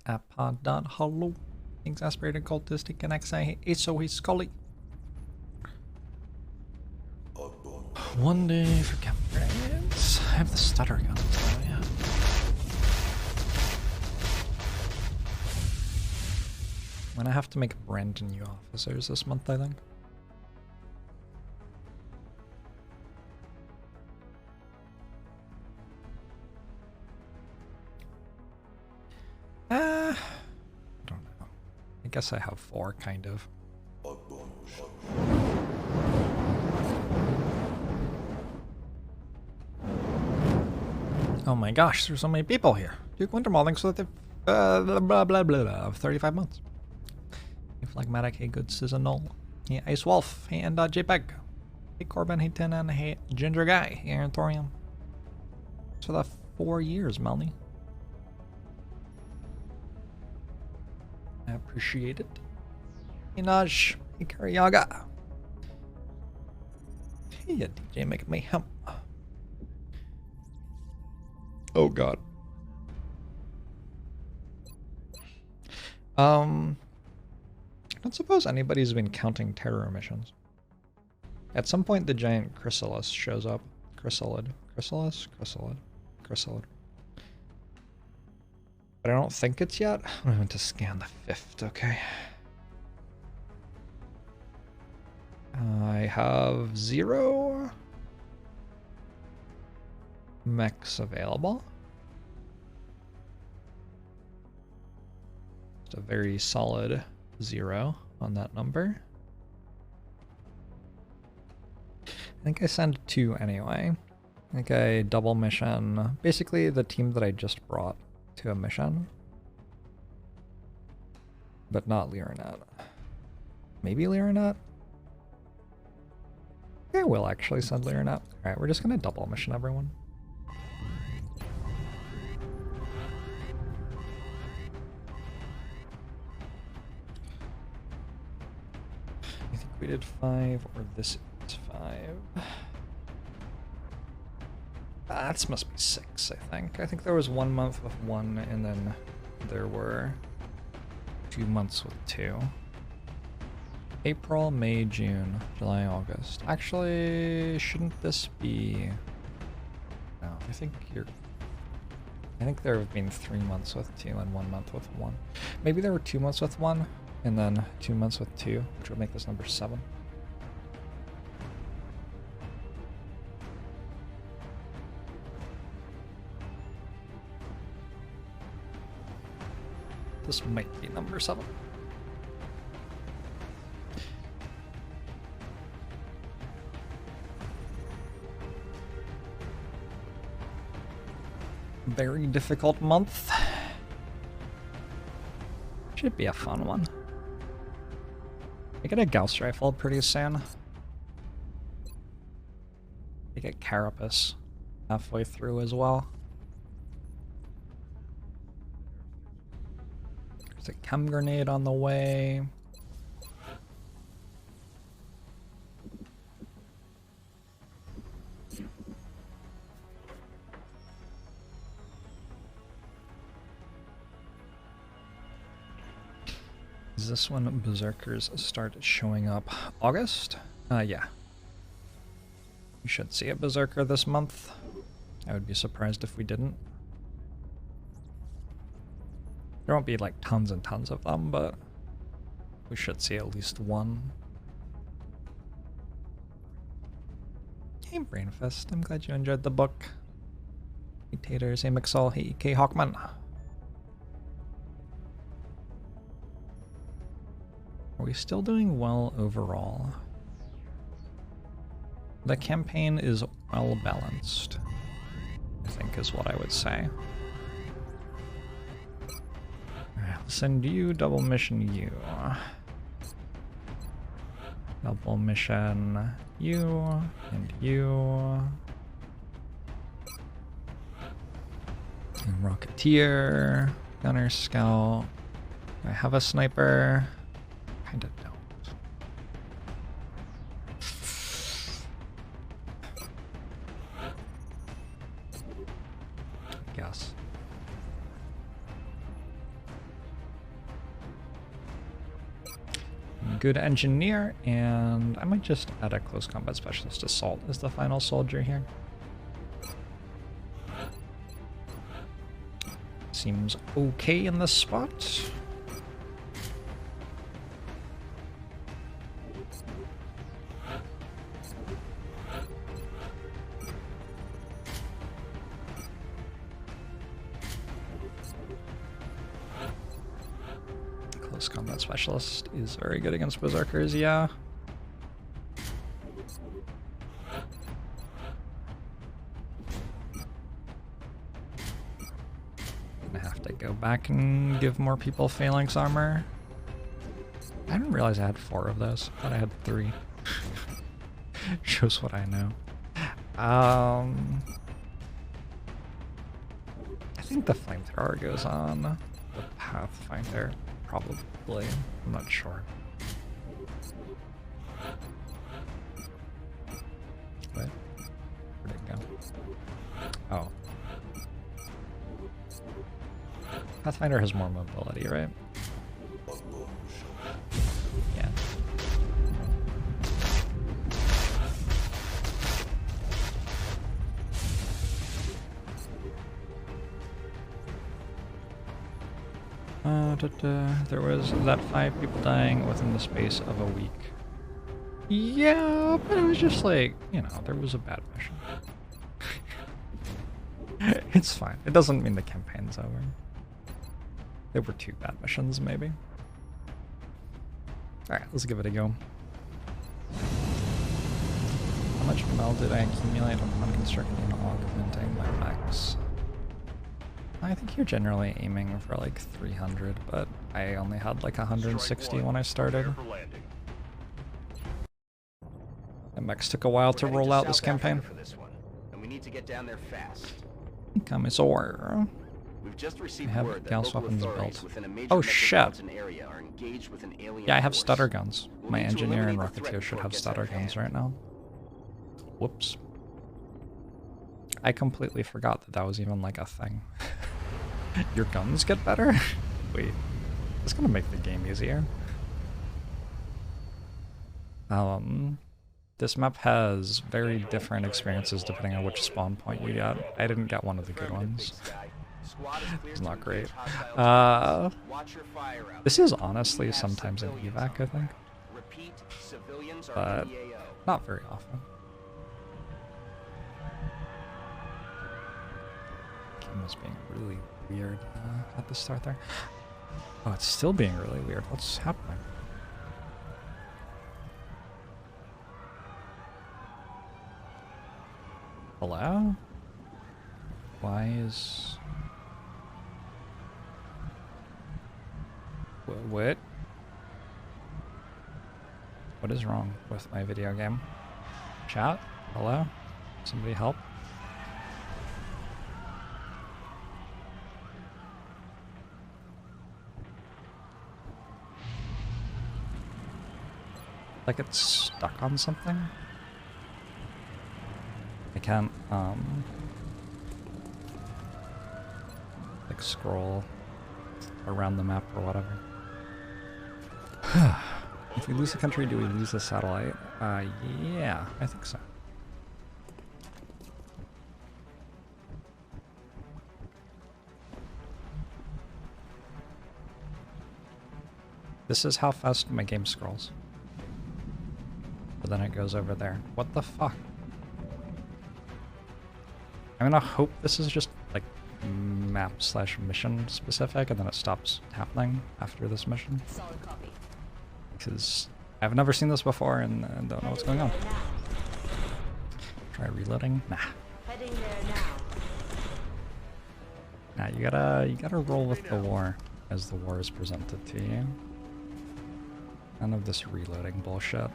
Appa.hello. Exasperated cultistic and XI so he's Scully. One day for campgrounds. I have the stutter gun, tell ya. I'm gonna have to make brand new officers this month, I think. I don't know. I guess I have 4, kind of. Oh my gosh, there's so many people here. Duke Wintermaulding so that they've blah blah blah 35 months. Hey Phlegmatic, hey Good Seasonal, hey Ice Wolf, hey N.JPEG, hey Corbin, hey Tin, and hey Ginger Guy, hey Aaron Thorium. So that 4 years, Melanie. I appreciate it. Hey Naj, hey Karyaga. Hey DJ making me hemp. Oh god. I don't suppose anybody's been counting terror emissions. At some point the giant chrysalis shows up. Chrysalid. But I don't think it's yet. I'm going to scan the 5th, okay. I have 0 mechs available. Just a very solid 0 on that number. I think I sent 2 anyway. I think I double mission. Basically the team that I just brought to a mission. But not Lyranet. Maybe Lyranet? I will actually send Lyranet. Alright, we're just gonna double mission everyone. I think we did 5, or this is 5. That must be 6, I think. I think there was 1 month with 1, and then there were 2 months with 2. April, May, June, July, August. Actually, shouldn't this be... No, I think there have been 3 months with 2 and 1 month with 1. Maybe there were 2 months with 1, and then 2 months with 2, which would make this number 7. This might be number 7. Very difficult month. Should be a fun one. I get a Gauss rifle pretty soon. I get Carapace halfway through as well. There's a chem grenade on the way. Is this when Berserkers start showing up? August? Yeah. We should see a Berserker this month. I would be surprised if we didn't. There won't be like tons and tons of them, but we should see at least one. Hey Brainfest, I'm glad you enjoyed the book. Hey Taters, hey Mixel, hey EK Hawkman. Are we still doing well overall? The campaign is well balanced, I think is what I would say. Alright, I'll send you, double mission you. Double mission you, and you. And Rocketeer, Gunner, Scout. Do I have a sniper? Kinda don't. I guess. good engineer, and I might just add a close combat specialist assault as the final soldier here. Seems okay in this spot. Close combat specialist is very good against berserkers, yeah. Gonna have to go back and give more people phalanx armor. I didn't realize I had 4 of those. I thought I had 3. Shows what I know. I think the flamethrower goes on the Pathfinder. Probably. I'm not sure. What? Where'd it go? Oh. Pathfinder has more mobility, right? Yeah. There was that 5 people dying within the space of a week. Yeah, but it was just like, you know, there was a bad mission. It's fine. It doesn't mean the campaign's over. There were 2 bad missions, maybe. Alright, let's give it a go. How much mel did I accumulate upon constructing and augmenting my mechs? I think you're generally aiming for like 300, but I only had like 160 when I started. The mechs took a while to roll out this campaign. And we need to get down there fast. Commissar. We've just I received have word that Gauss local weapons authorities built. within a major Oh shit! metropolitan area are engaged with an alien Yeah, I have force. stutter guns. We'll My need to engineer and eliminate the threat rocketeer should before it have gets stutter out of guns hand. right now. Whoops. I completely forgot that that was even like a thing. Your guns get better? Wait, it's gonna make the game easier. This map has very different experiences depending on which spawn point you get. I didn't get one of the good ones. It's not great. This is honestly sometimes an evac, I think. But not very often. Game was being really weird at the start there. Oh, it's still being really weird. What's happening? Hello? Why is... What? What is wrong with my video game? Chat? Hello? Somebody help? Like it's stuck on something? I can't, like scroll around the map or whatever. If we lose the country, do we lose the satellite? Yeah, I think so. This is how fast my game scrolls. But then it goes over there. What the fuck? I'm gonna hope this is just like map/mission specific and then it stops happening after this mission. Solid copy. Because I've never seen this before and don't know what's going on. Try reloading? Nah. Heading there now. Nah, you gotta roll with the war as the war is presented to you. None of this reloading bullshit.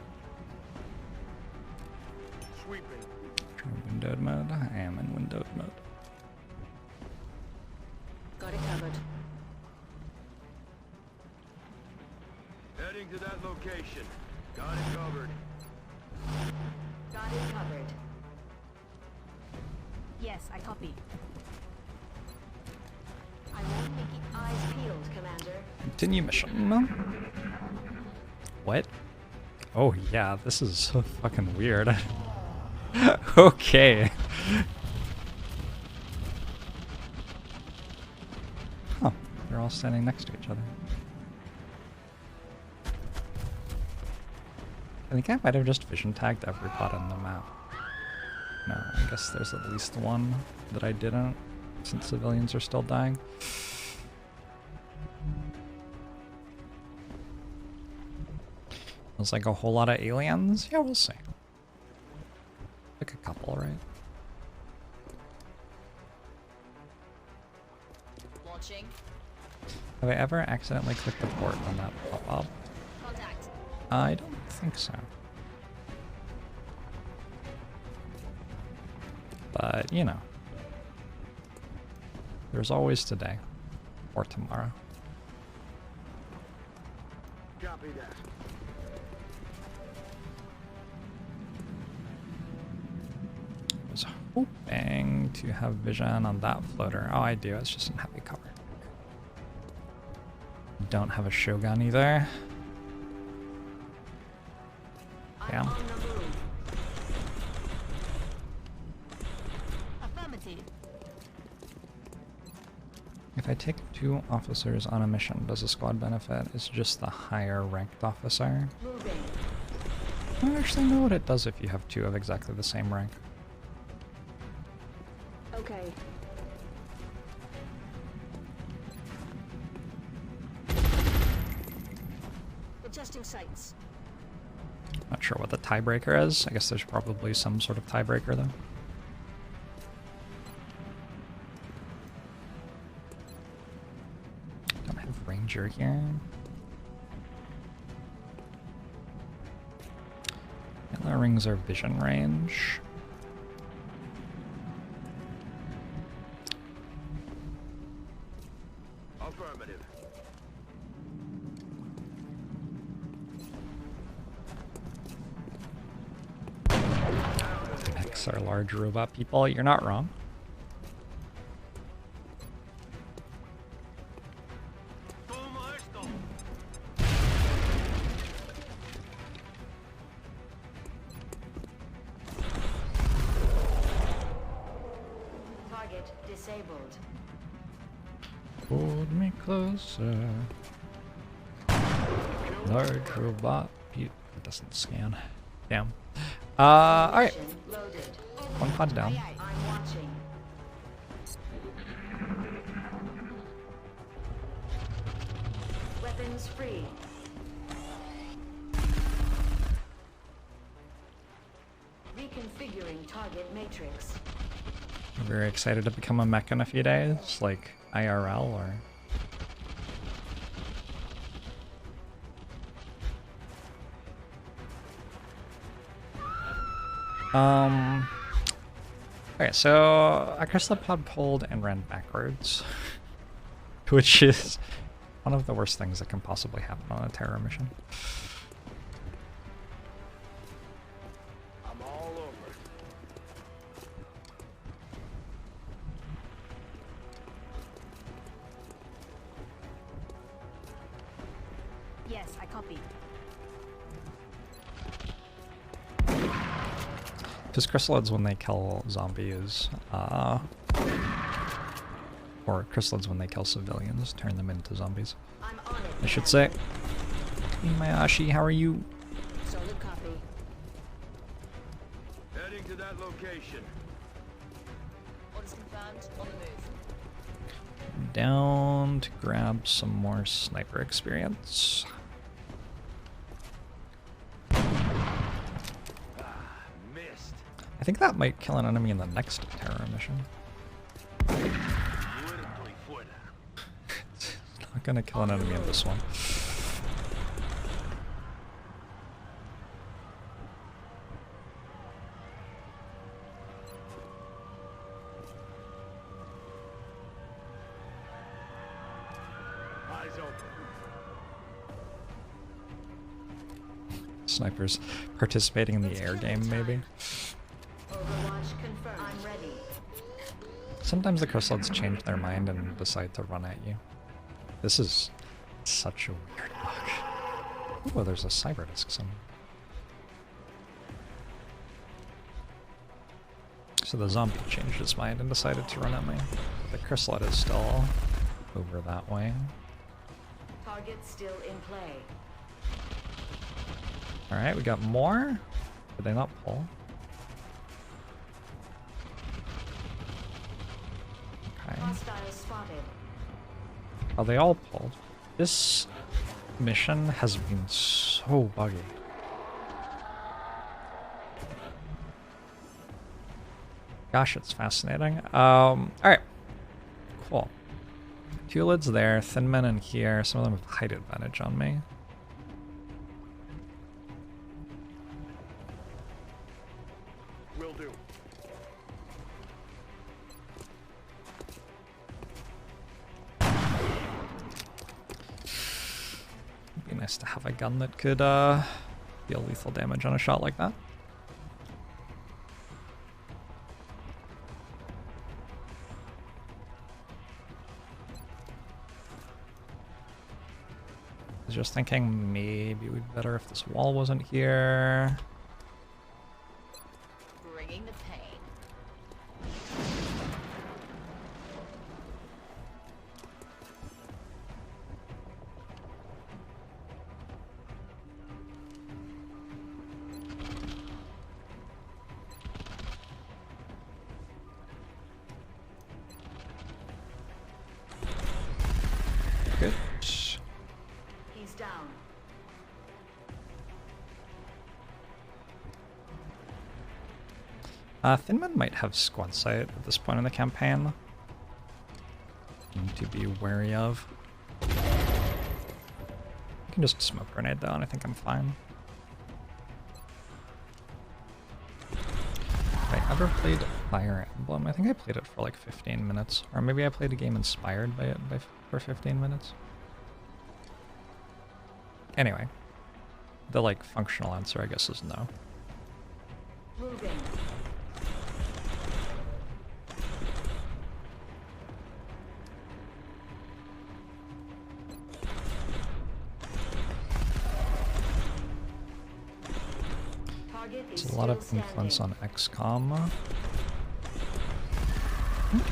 Try windowed mode. I am in windowed mode. Got it covered. Heading to that location. Got it covered. Got it covered. Yes, I copy. I won't make it eyes peeled, Commander. Continue mission. What? Oh yeah, this is so fucking weird. Okay. Huh. They're all standing next to each other. I think I might have just vision tagged every pod on the map. No, I guess there's at least one that I didn't, since civilians are still dying. Feels like a whole lot of aliens? Yeah, we'll see. Like a couple, right? Launching. Have I ever accidentally clicked the port on that pop-up? Contact. I don't think so. But, you know. There's always today. Or tomorrow. Copy that. I was hoping to have vision on that floater. Oh, I do. It's just in heavy cover. Don't have a Shogun either. Damn. On the move. Affirmative. If I take 2 officers on a mission, does the squad benefit? It's just the higher ranked officer. Moving. I don't actually know what it does if you have 2 of exactly the same rank. Okay. Adjusting sights. Not sure what the tiebreaker is. I guess there's probably some sort of tiebreaker though. Don't have Ranger here. Yellow rings are vision range. Affirmative. X are large robot people. You're not wrong. Toma esto. Target disabled. Hold me closer. Large robot. It doesn't scan. Damn. Alright. Mission loaded. One pod down. I'm watching. Weapons free. Reconfiguring target matrix. I'm very excited to become a mech in a few days, like IRL or... Okay, so I guess the pod pulled and ran backwards, which is one of the worst things that can possibly happen on a terror mission. I'm all over. Yes, I copy. Because chrysalids, when they kill zombies, or chrysalids, when they kill civilians, turn them into zombies. I'm on it. I should say. Hey, Mayashi, how are you? Solid copy. Heading to that location. Orders confirmed. On the move. Down to grab some more sniper experience. Missed. I think that might kill an enemy in the next terror mission. Politically foot. It's not gonna kill an enemy in this one. Eyes open. Snipers participating in the air game, maybe. Overwatch confirmed. I'm ready. Sometimes the chrysalids change their mind and decide to run at you. This is such a weird bug. Oh, there's a cyber disc somewhere. So the zombie changed his mind and decided to run at me. The chrysalid is still over that way. Target still in play. Alright, we got more. Did they not pull? Okay. Hostile spotted. Oh, they all pulled. This mission has been so buggy. Gosh, it's fascinating. Alright. Cool. Two lids there, thin men in here. Some of them have height advantage on me. Will do. It'd be nice to have a gun that could deal lethal damage on a shot like that. I was just thinking maybe it would be better if this wall wasn't here. Bringing the pain. Good. He's down. Thin Men might have squad sight at this point in the campaign. Need to be wary of. I can just smoke grenade though, and I think I'm fine. Have I ever played Fire Emblem? I think I played it for like 15 minutes. Or maybe I played a game inspired by it for 15 minutes. Anyway, the like functional answer I guess is no. Moving. Target is There's a lot of still influence standing. on XCOM.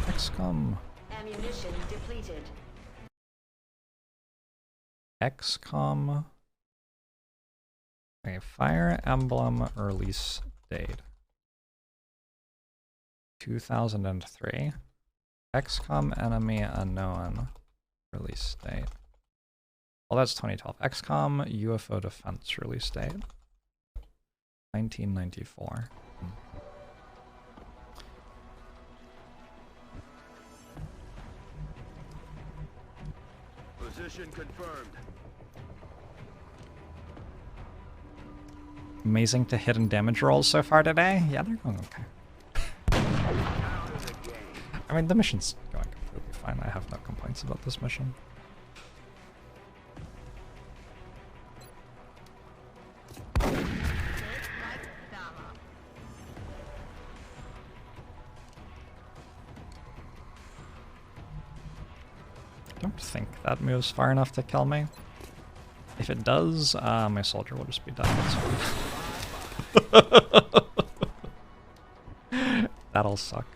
XCOM. Ammunition depleted. XCOM. Okay, Fire Emblem release date. 2003. XCOM Enemy Unknown release date. Well, that's 2012. XCOM UFO Defense release date. 1994. Position confirmed. Amazing to hit and damage rolls so far today. Yeah, they're going okay. Out of the game. I mean, the mission's going completely fine. I have no complaints about this mission. I don't think that moves far enough to kill me. If it does, my soldier will just be dead. That'll suck.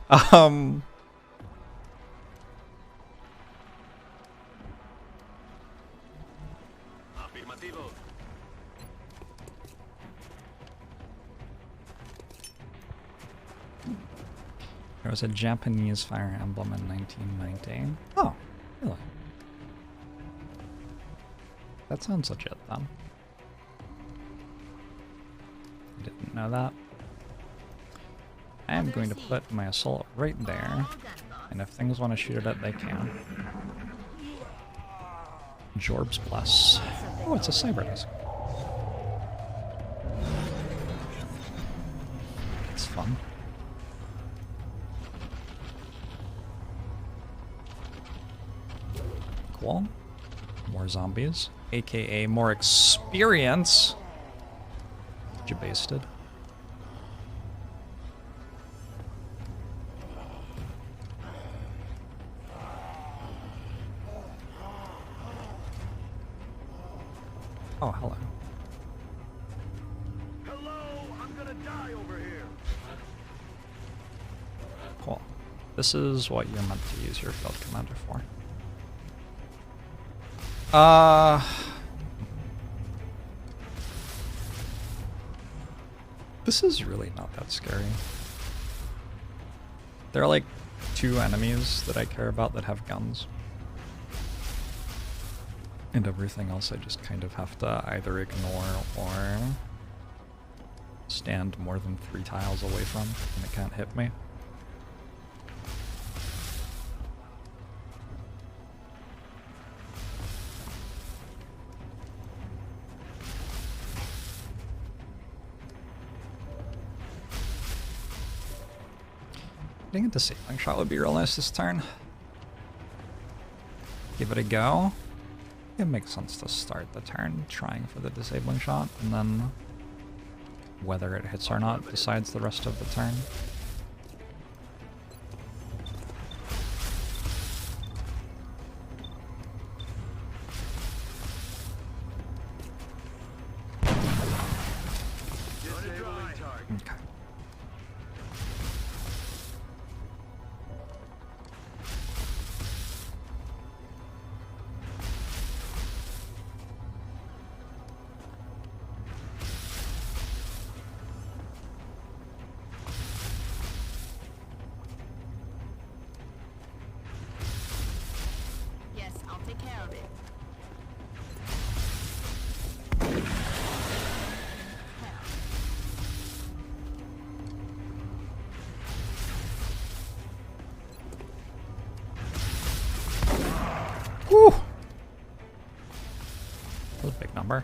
Afirmativo. There was a Japanese Fire Emblem in 1919. Oh, really? That sounds legit then. I didn't know that. I am going to put my assault right there, and if things want to shoot at it, they can. Jorbs bless. Oh, it's a cyber disc. It's fun. Cool. More zombies, aka more experience. Jabasted. Oh, hello. Hello, I'm gonna die over here. Cool. This is what you're meant to use your field commander for. This is really not that scary. There are like 2 enemies that I care about that have guns. And everything else I just kind of have to either ignore or stand more than 3 tiles away from and it can't hit me. Getting a disabling shot would be real nice this turn. Give it a go. It makes sense to start the turn trying for the disabling shot, and then whether it hits or not decides the rest of the turn. Okay. Yes, I'll take care of it. Whew! That was a big number.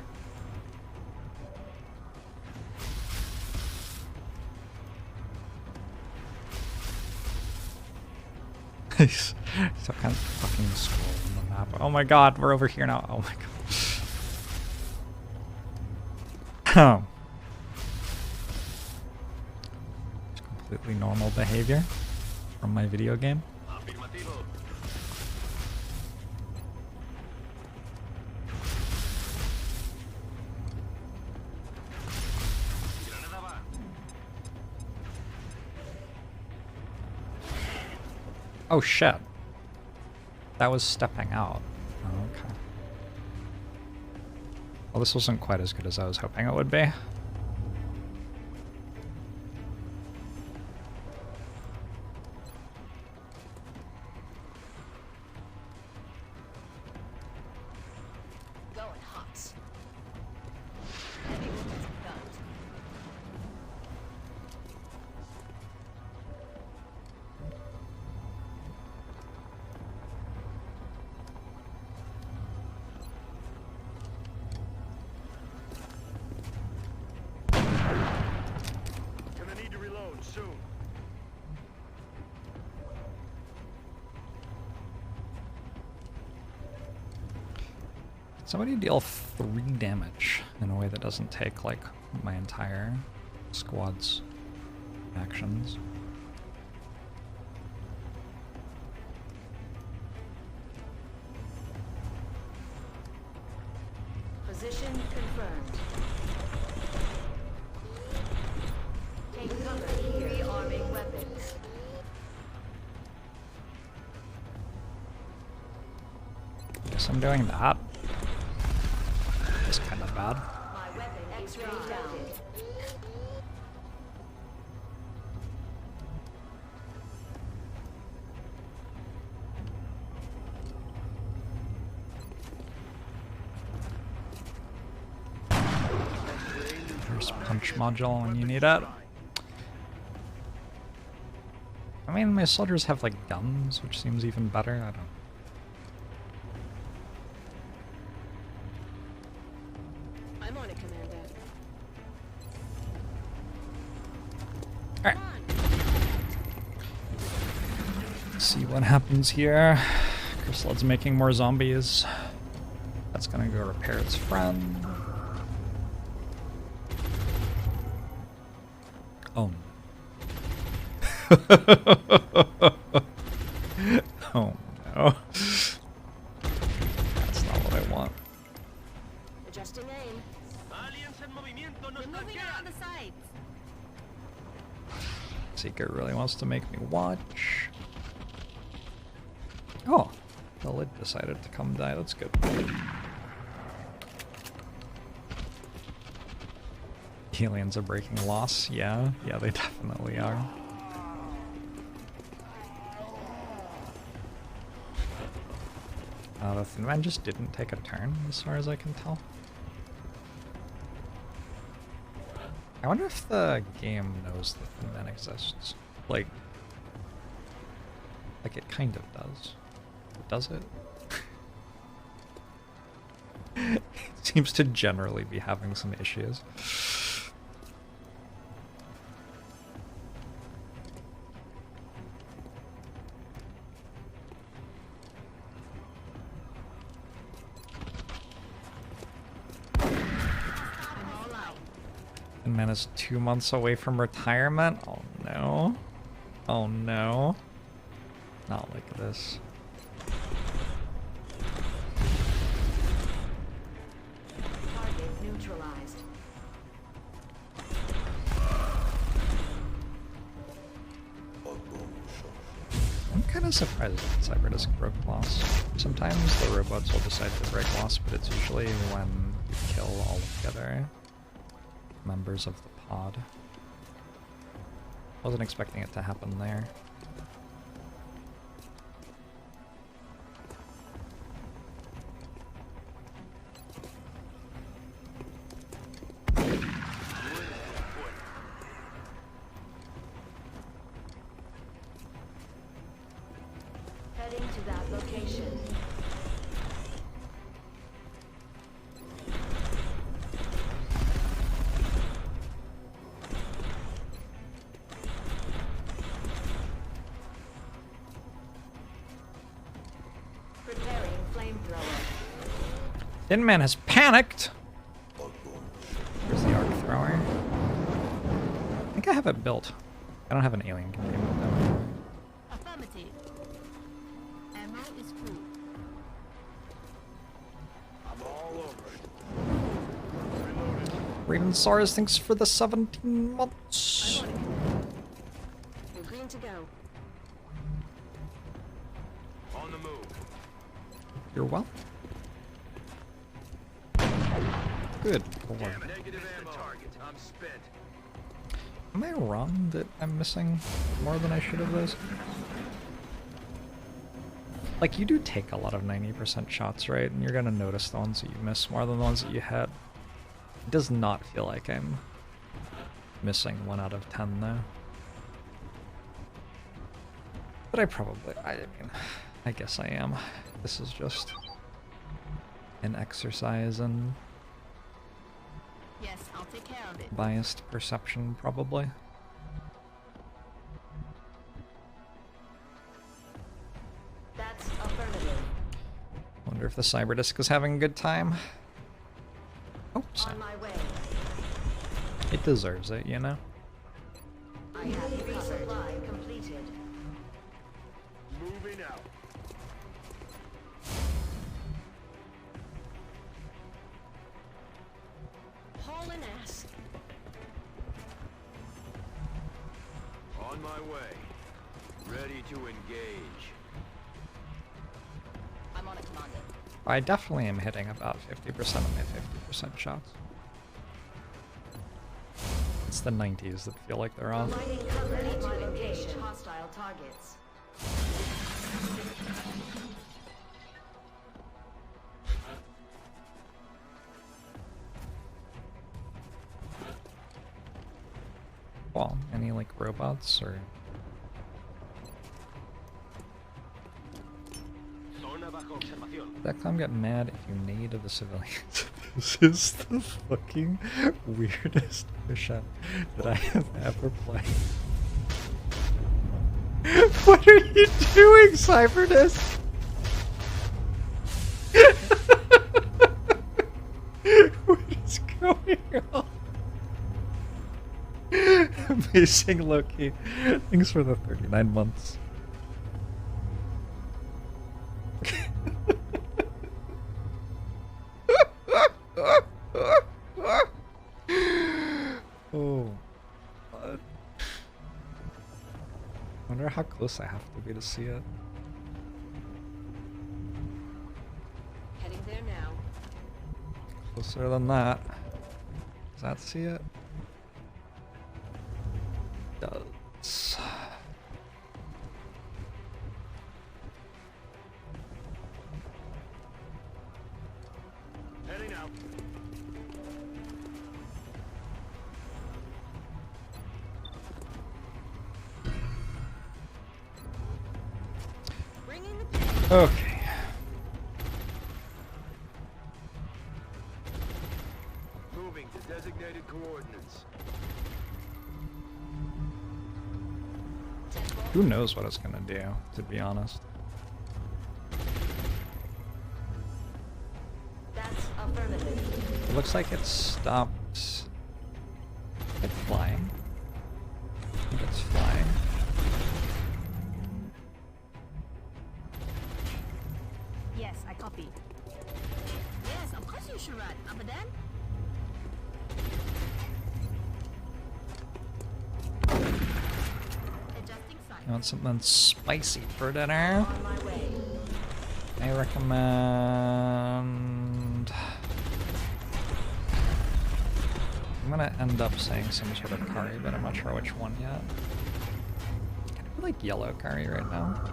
He's so kind of fucking scroll on the map. Oh my god, we're over here now. Oh my god. It's completely normal behavior from my video game. Oh shit. That was stepping out. Oh, okay. Well, this wasn't quite as good as I was hoping it would be. Going hot. Heavy weapons guns. Gonna need to reload soon. Somebody deal 3 damage in a way that doesn't take, like, my entire squad's actions. Position confirmed. Take cover here. Rearming weapons. Guess I'm doing that. It's kind of bad. My weapon is reloaded. There's punch module when you need it. I mean, my soldiers have, like, guns, which seems even better. I don't... I'm on it, Commander. Alright. See what happens here. Chrysalids making more zombies. That's gonna go repair its friend. Oh. Oh no. That's not what I want. Adjusting aim. Aliens en movimiento nos We're moving around the sides. Seeker really wants to make me watch. Oh, the lid decided to come die. That's good. Aliens are breaking loss. Yeah, they definitely are. The Thin Man just didn't take a turn, as far as I can tell. I wonder if the game knows the Thin Man exists. Like it kind of does. Does it? It seems to generally be having some issues. And man is 2 months away from retirement. Oh no. Oh no. Not like this. Target neutralized. I'm kind of surprised that Cyberdisk broke loss. Sometimes the robots will decide to break loss, but it's usually when you kill all of the other members of the pod. Wasn't expecting it to happen there. Heading to that location. Preparing flamethrower. Thin Man has panicked! Here's the arc thrower. I think I have it built. I don't have an alien containment though. Affirmative. Ammo is full. I'm all over it. Reloaded. Raven Sars, thanks for the 17 months. I'm on it. We're green to go. On the move. You're well. Good lord. Damn it. Negative ammo. Target. I'm spent. Am I wrong that I'm missing more than I should have those? Like, you do take a lot of 90% shots, right? And you're gonna notice the ones that you miss more than the ones that you hit. It does not feel like I'm missing 1 out of 10, though. But I mean, I guess I am. This is just an exercise in Yes, I'll take care of it. biased perception, probably. That's affirmative. Wonder if the Cyberdisk is having a good time. Oh, On my way. it deserves it, you know? I have resupply completed. Moving out. Haul an ass. On my way. Ready to engage. I'm on it, Commander. I definitely am hitting about 50% of my 50% shots. It's the 90s that feel like they're off. Lighting cover at my location. Hostile targets. Well, any like robots or Zona bajo observación. that time get mad if you nade the civilians. This is the fucking weirdest push-up that I have ever played. What are you doing, Cyberdisk? What is going on? Amazing, Loki. Thanks for the 39 months. Oh. What? I wonder how close I have to be to see it. Heading there now. Closer than that. Does that see it? Does. Heading out. Bringing the Okay. Moving to designated coordinates. Who knows what it's gonna do, to be honest. That's affirmative. It looks like it stopped it flying. I think it's flying. Yes, I copy. Yes, of course you should run. But then? Adjusting sight. You want something spicy for dinner? On my way. I recommend... I'm gonna end up saying some sort of curry, but I'm not sure which one yet. Kind of like yellow curry right now.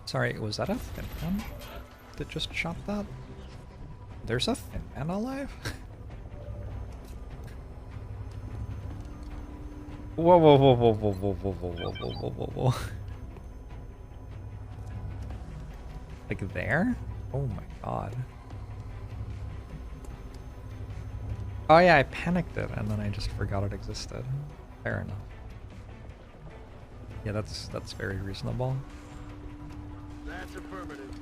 Sorry, was that a thin man that just shot that? There's a thin man alive? Whoa, whoa, whoa, whoa, whoa, whoa, whoa, whoa, whoa, whoa, whoa, whoa, whoa. Like there? Oh my god. Oh yeah, I panicked it and then I just forgot it existed. Fair enough. Yeah, that's very reasonable. That's affirmative.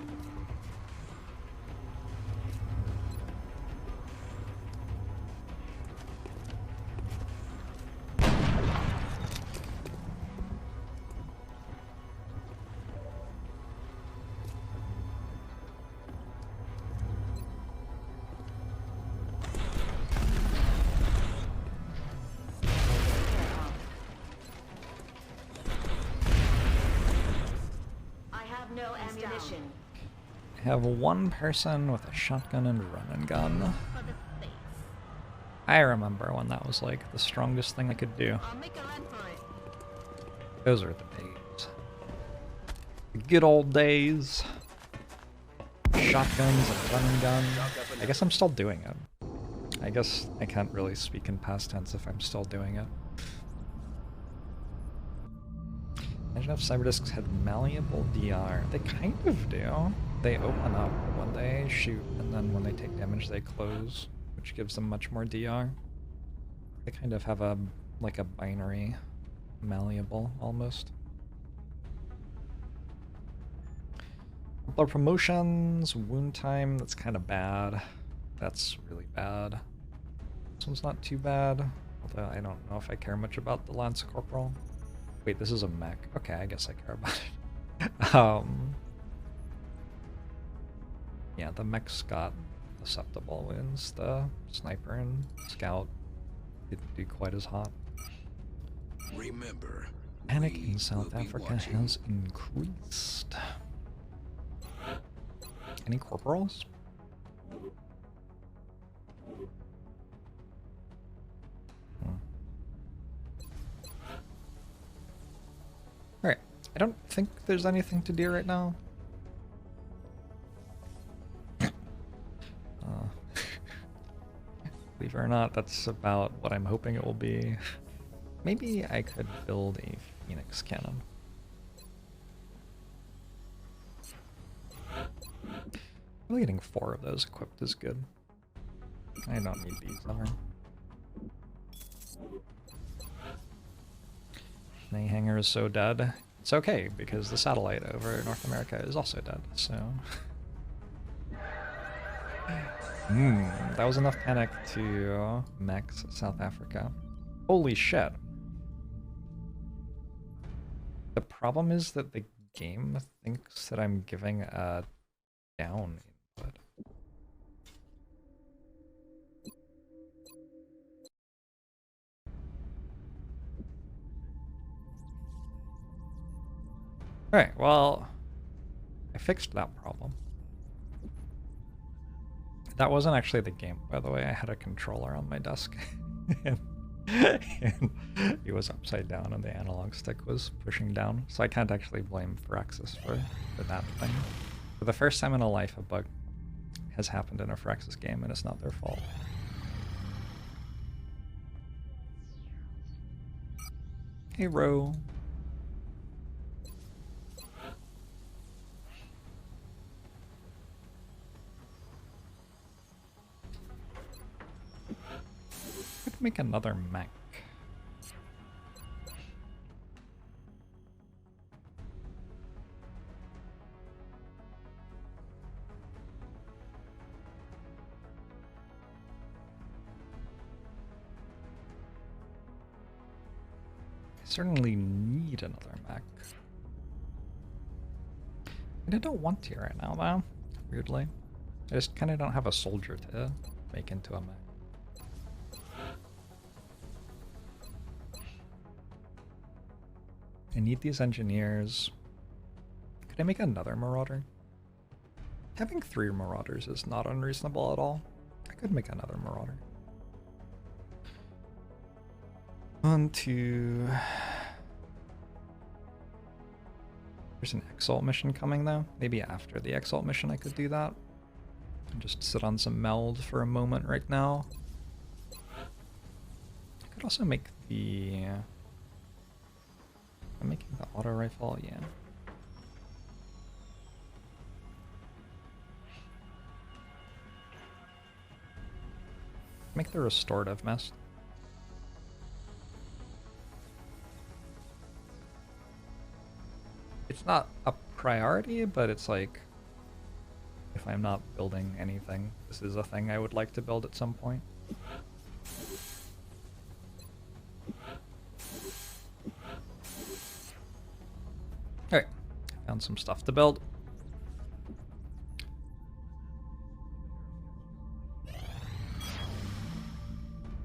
I have no ammunition. I have one person with a shotgun and run and gun. For the face. I remember when that was like the strongest thing I could do. I'll make a run for it. Those are the days. The good old days. Shotguns and run and gun. I guess I'm still doing it. I guess I can't really speak in past tense if I'm still doing it. Imagine if cyberdisks had malleable DR. They kind of do. They open up when they shoot, and then when they take damage they close, which gives them much more DR. They kind of have a, like a binary malleable, almost. Couple of promotions, wound time, that's kind of bad. That's really bad. This one's not too bad, although I don't know if I care much about the Lance Corporal. Wait, this is a mech. Okay, I guess I care about it. Yeah, the mech's got acceptable wounds. The sniper and scout didn't do quite as hot. Remember, Panic we in South will be Africa watching. has increased. Any corporals? Alright, I don't think there's anything to do right now. Believe it or not, that's about what I'm hoping it will be. Maybe I could build a Phoenix cannon. Really getting 4 of those equipped is good. I don't need these ever. Nay Hanger is so dead. It's okay, because the satellite over North America is also dead, so... that was enough panic to max South Africa. Holy shit. The problem is that the game thinks that I'm giving a down input. Alright, well, I fixed that problem. That wasn't actually the game, by the way. I had a controller on my desk. and it was upside down and the analog stick was pushing down. So I can't actually blame Firaxis for that thing. For the first time in a life, a bug has happened in a Firaxis game and it's not their fault. Hey, Ro. Could make another mech. I certainly need another mech. And I don't want to right now, though. Weirdly. I just kind of don't have a soldier to make into a mech. I need these engineers. Could I make another Marauder? Having 3 Marauders is not unreasonable at all. I could make another Marauder. 1, 2... There's an Exalt mission coming though. Maybe after the Exalt mission I could do that. And just sit on some meld for a moment right now. I could also make the... I'm making the auto rifle, yeah. Make the restorative mist. It's not a priority, but it's like, if I'm not building anything, this is a thing I would like to build at some point. Alright, found some stuff to build.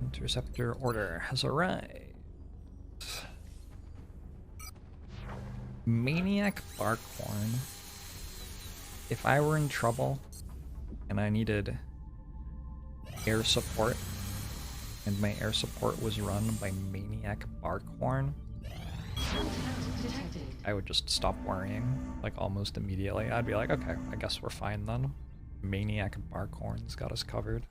Interceptor order has arrived. Maniac Barkhorn. If I were in trouble and I needed air support, and my air support was run by Maniac Barkhorn, I would just stop worrying, like almost immediately. I'd be like, okay, I guess we're fine then. Maniac Barkhorn's got us covered.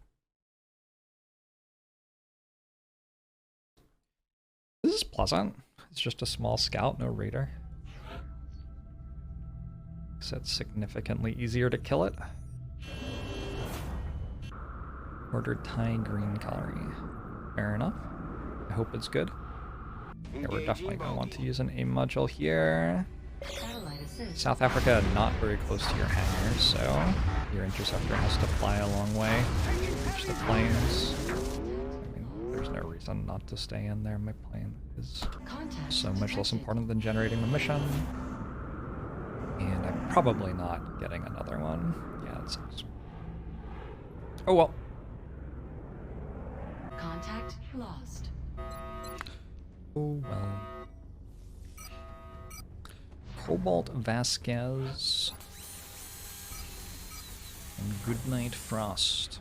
This is pleasant. It's just a small scout, no raider. So it's significantly easier to kill it. Ordered Thai green calorie. Fair enough. I hope it's good. Yeah, we're definitely going to want to use an aim module here. South Africa, not very close to your hangar, so your interceptor has to fly a long way to reach the planes. I mean, there's no reason not to stay in there. My plane is so much less important than generating the mission. And I'm probably not getting another one. Yeah, it sucks. Oh well. Contact lost. Oh well. Cobalt Vasquez. And Goodnight Frost.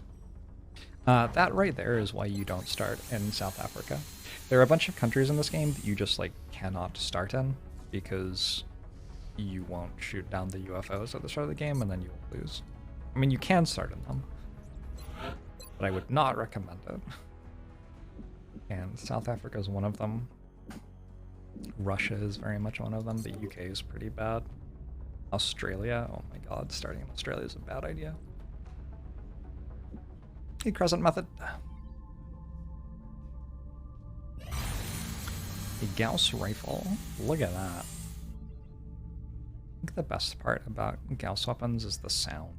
That right there is why you don't start in South Africa. There are a bunch of countries in this game that you just like cannot start in because you won't shoot down the UFOs at the start of the game and then you will lose. I mean, you can start in them, but I would not recommend it. And South Africa is one of them. Russia is very much one of them. The UK is pretty bad. Australia, oh my god, starting in Australia is a bad idea. Hey, Crescent Method. A Gauss rifle. Look at that. I think the best part about Gauss weapons is the sound.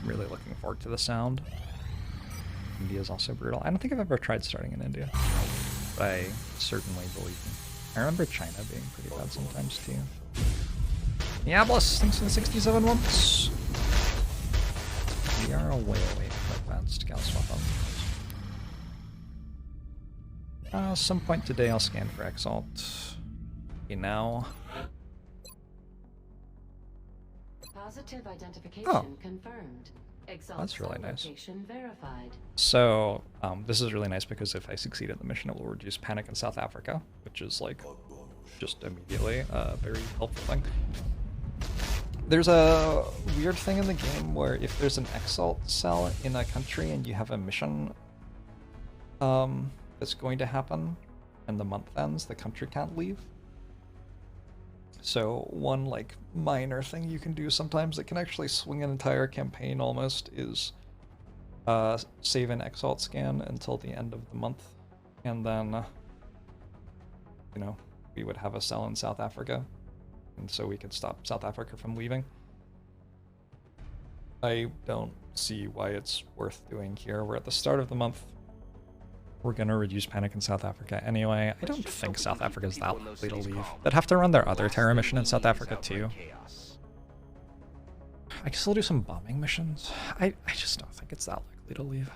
Really looking forward to the sound. India is also brutal. I don't think I've ever tried starting in India, but I certainly believe in. I remember China being pretty bad sometimes too. Diablos, thanks for the 67 months. We are a way away from advanced gal swap up. Some point today I'll scan for Exalt. Okay, now. Positive identification confirmed. That's really nice. Location verified. So, this is really nice because if I succeed at the mission, it will reduce panic in South Africa, which is like just immediately a very helpful thing. There's a weird thing in the game where if there's an Exalt cell in a country and you have a mission that's going to happen and the month ends, the country can't leave. So one like minor thing you can do sometimes that can actually swing an entire campaign almost is save an Exalt scan until the end of the month, and then you know, we would have a cell in South Africa, and so we could stop South Africa from leaving. I don't see why it's worth doing here. We're at the start of the month. We're gonna reduce panic in South Africa anyway. I don't think South Africa's that likely to leave. They'd have to run their other terror mission in South Africa too. I can still do some bombing missions. I just don't think it's that likely to leave.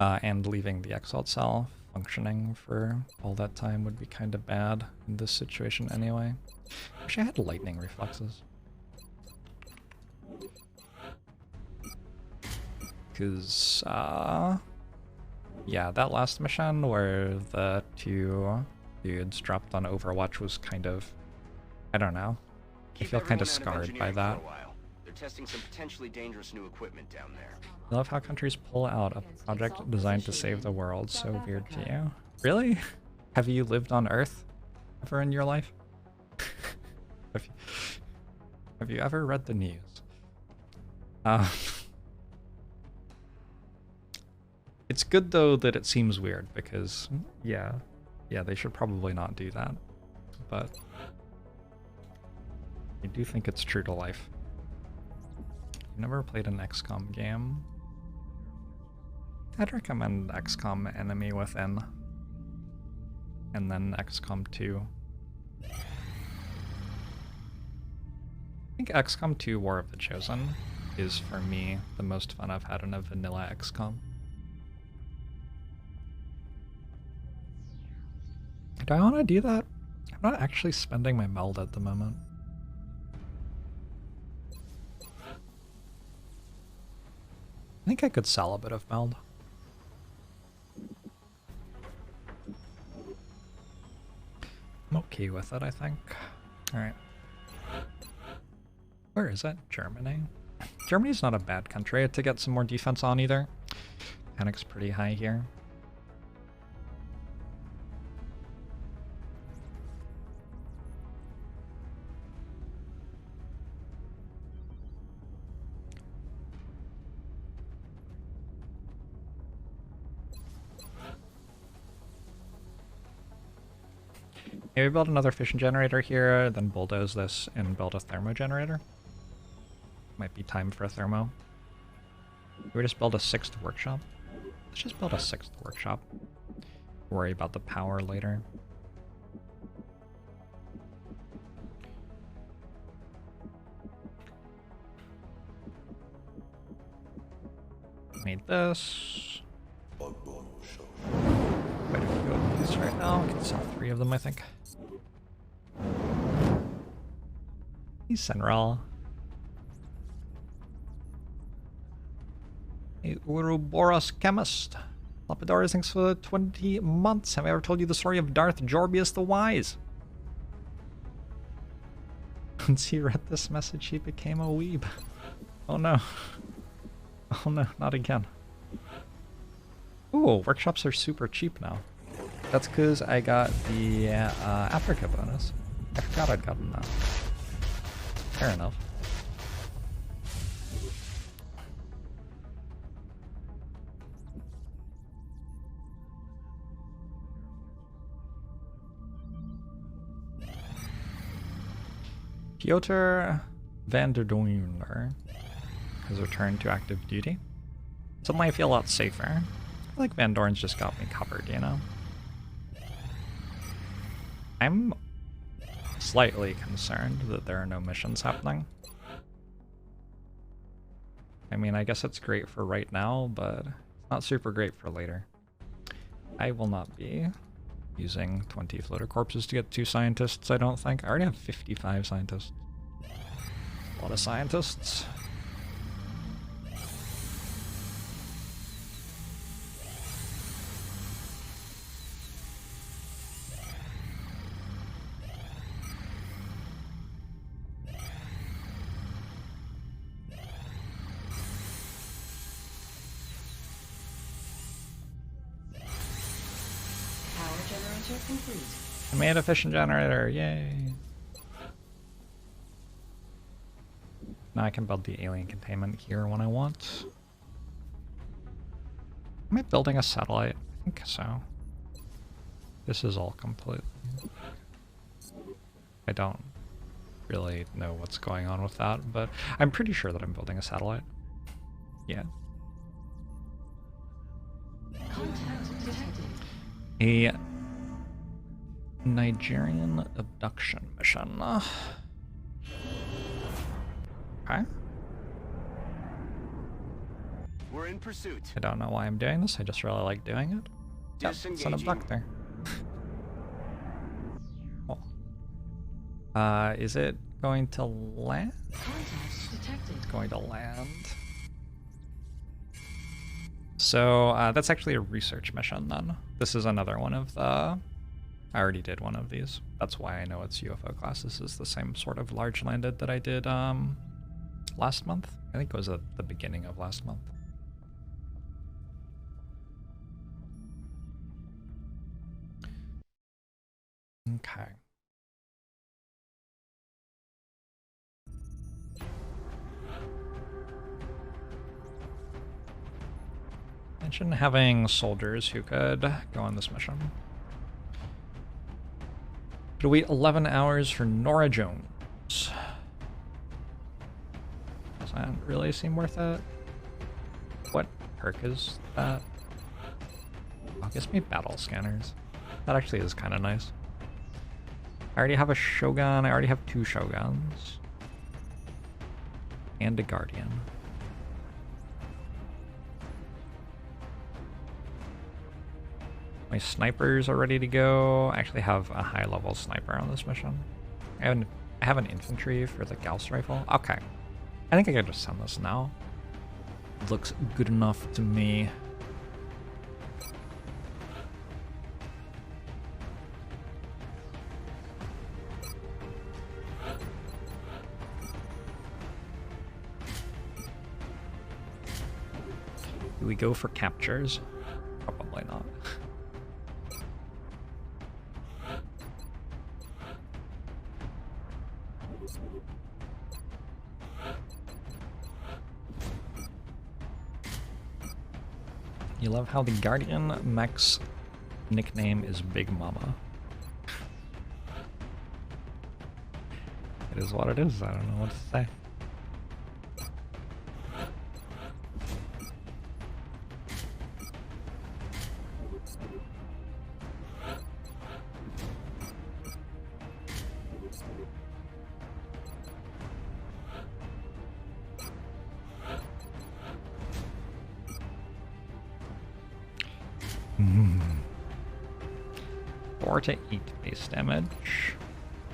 And leaving the Exalt cell functioning for all that time would be kind of bad in this situation anyway. Wish I had lightning reflexes. Because, yeah, that last mission where the two dudes dropped on Overwatch was kind of, I don't know. I feel kind of scarred by that. They're testing some potentially dangerous new equipment down there. I love how countries pull out a project designed to save the world. So weird to you. Really? Have you lived on Earth ever in your life? Have you ever read the news? It's good though that it seems weird because, yeah, they should probably not do that. But I do think it's true to life. I've never played an XCOM game. I'd recommend XCOM Enemy Within, and then XCOM 2. I think XCOM 2 War of the Chosen is, for me, the most fun I've had in a vanilla XCOM. Do I want to do that? I'm not actually spending my meld at the moment. I think I could sell a bit of meld. I'm okay with it, I think. Alright. Where is it? Germany? Germany's not a bad country to get some more defense on either. Panic's pretty high here. Maybe build another fission generator here, then bulldoze this and build a thermo generator. Might be time for a thermo. We just build a 6th workshop. Let's just build a 6th workshop. Worry about the power later. Made this. Quite a few of these right now. I can sell 3 of them, I think. He's Senral. Hey, Uroboros Chemist. Lapidarius, thanks for 20 months. Have I ever told you the story of Darth Jorbius the Wise? Once he read this message, he became a weeb. Oh no. Oh no, not again. Ooh, workshops are super cheap now. That's because I got the Africa bonus. I forgot I'd gotten that. Fair enough. Piotr van der Doener has returned to active duty. Suddenly I feel a lot safer. feel like Van Dorn's just got me covered, you know? I'm slightly concerned that there are no missions happening. I mean, I guess it's great for right now, but it's not super great for later. I will not be using 20 floater corpses to get 2 scientists, I don't think. I already have 55 scientists. A lot of scientists. Complete. I made a fission generator, yay! Now I can build the alien containment here when I want. Am I building a satellite? I think so. This is all complete. I don't really know what's going on with that, but I'm pretty sure that I'm building a satellite. Yeah. Contact detected. A Nigerian abduction mission. Okay. We're in pursuit. I don't know why I'm doing this, I just really like doing it. Yep, it's an Disengaging. abductor. Cool. Is it going to land? Contact detected. It's going to land. So, that's actually a research mission then. This is another one of the... I already did one of these. That's why I know it's UFO class. This is the same sort of large landed that I did last month. I think it was at the beginning of last month. Okay. Mention having soldiers who could go on this mission. But wait 11 hours for Nora Jones. Doesn't really seem worth it. What perk is that? Oh, it gives me battle scanners. That actually is kind of nice. I already have a Shogun. I already have 2 Shoguns. And a Guardian. My snipers are ready to go. I actually have a high level sniper on this mission. I have an infantry for the Gauss rifle. Okay. I think I can just send this now. It looks good enough to me. Do we go for captures? Probably not. You love how the Guardian mech's nickname is Big Mama. It is what it is, I don't know what to say. Mm. 4 to 8 base damage.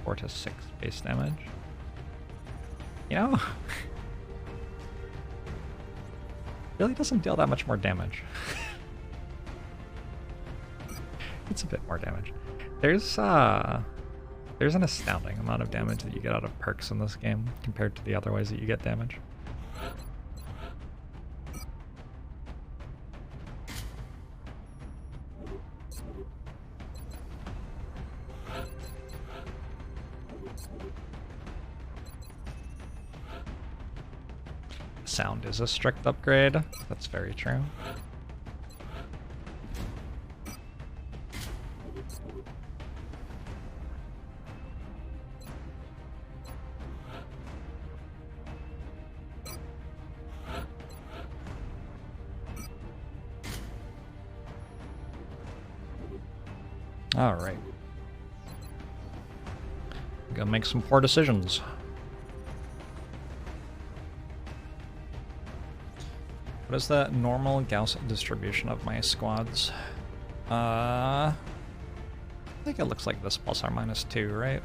4 to 6 base damage. You know, really doesn't deal that much more damage. It's a bit more damage. There's an astounding amount of damage that you get out of perks in this game compared to the other ways that you get damage. Sound is a strict upgrade. That's very true. Alright. Gotta make some poor decisions. What is the normal Gauss distribution of my squads? I think it looks like this plus or minus 2, right?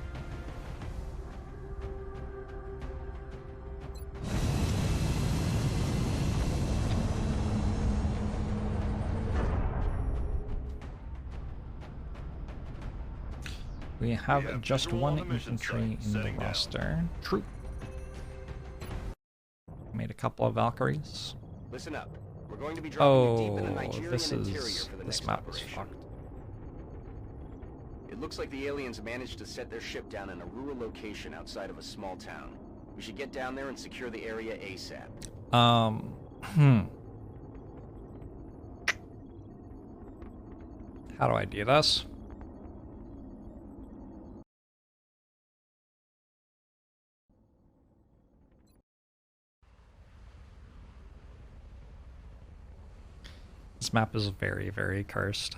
We have just one infantry in the roster. True. Made a couple of Valkyries. Listen up. We're going to be dropping you deep in the Oh, Nigerian this interior is for the this next map is operation. fucked. It looks like the aliens managed to set their ship down in a rural location outside of a small town. We should get down there and secure the area ASAP. How do I do this? This map is very, very cursed.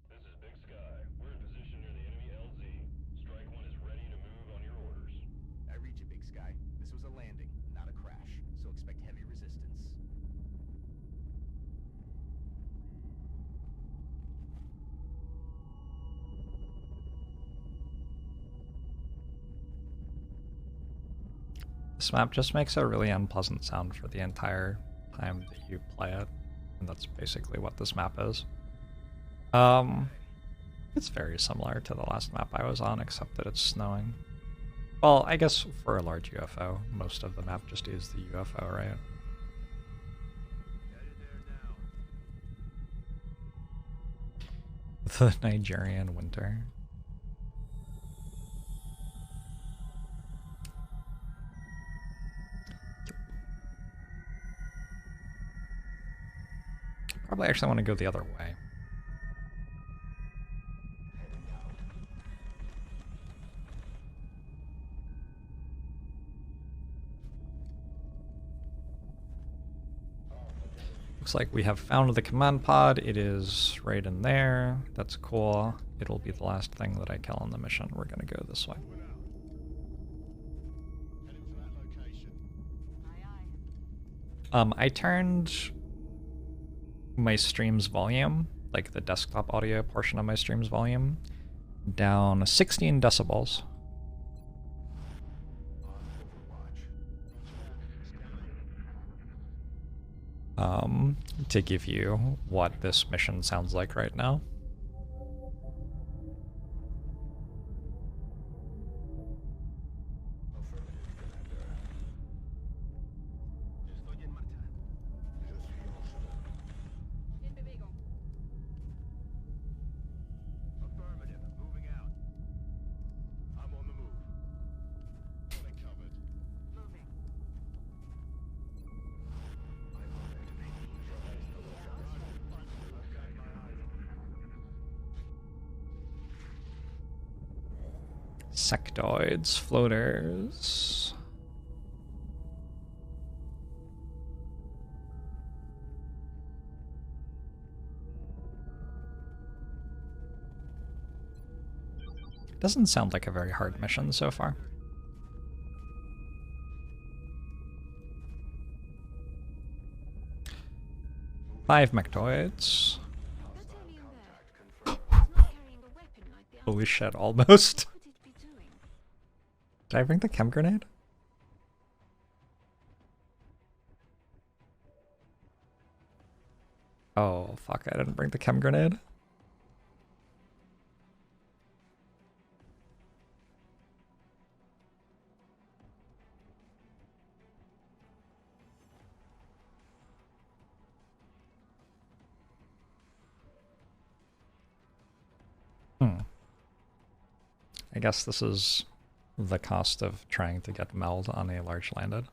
This is Big Sky. We're in position near the enemy LZ. Strike One is ready to move on your orders. I read you, Big Sky. This was a landing, not a crash, so expect heavy resistance. This map just makes a really unpleasant sound for the entire time that you play it, and that's basically what this map is. It's very similar to the last map I was on, except that it's snowing. Well, I guess for a large UFO, most of the map just is the UFO, right? Headed there now. The Nigerian winter. Probably actually want to go the other way. Looks like we have found the command pod. It is right in there. That's cool. It'll be the last thing that I kill on the mission. We're gonna go this way. I turned my stream's volume, like the desktop audio portion of my stream's volume, down 16 decibels. To give you what this mission sounds like right now. Affirmative. Moving out. I'm on the move. Got it covered. Moving. Sectoids, floaters. Doesn't sound like a very hard mission so far. Five mectoids. That alien there. It's not carrying a weapon like the Holy others. shit, almost. What could it be doing? Did I bring the chem grenade? Oh, fuck, I didn't bring the chem grenade. I guess this is the cost of trying to get meld on a large landed.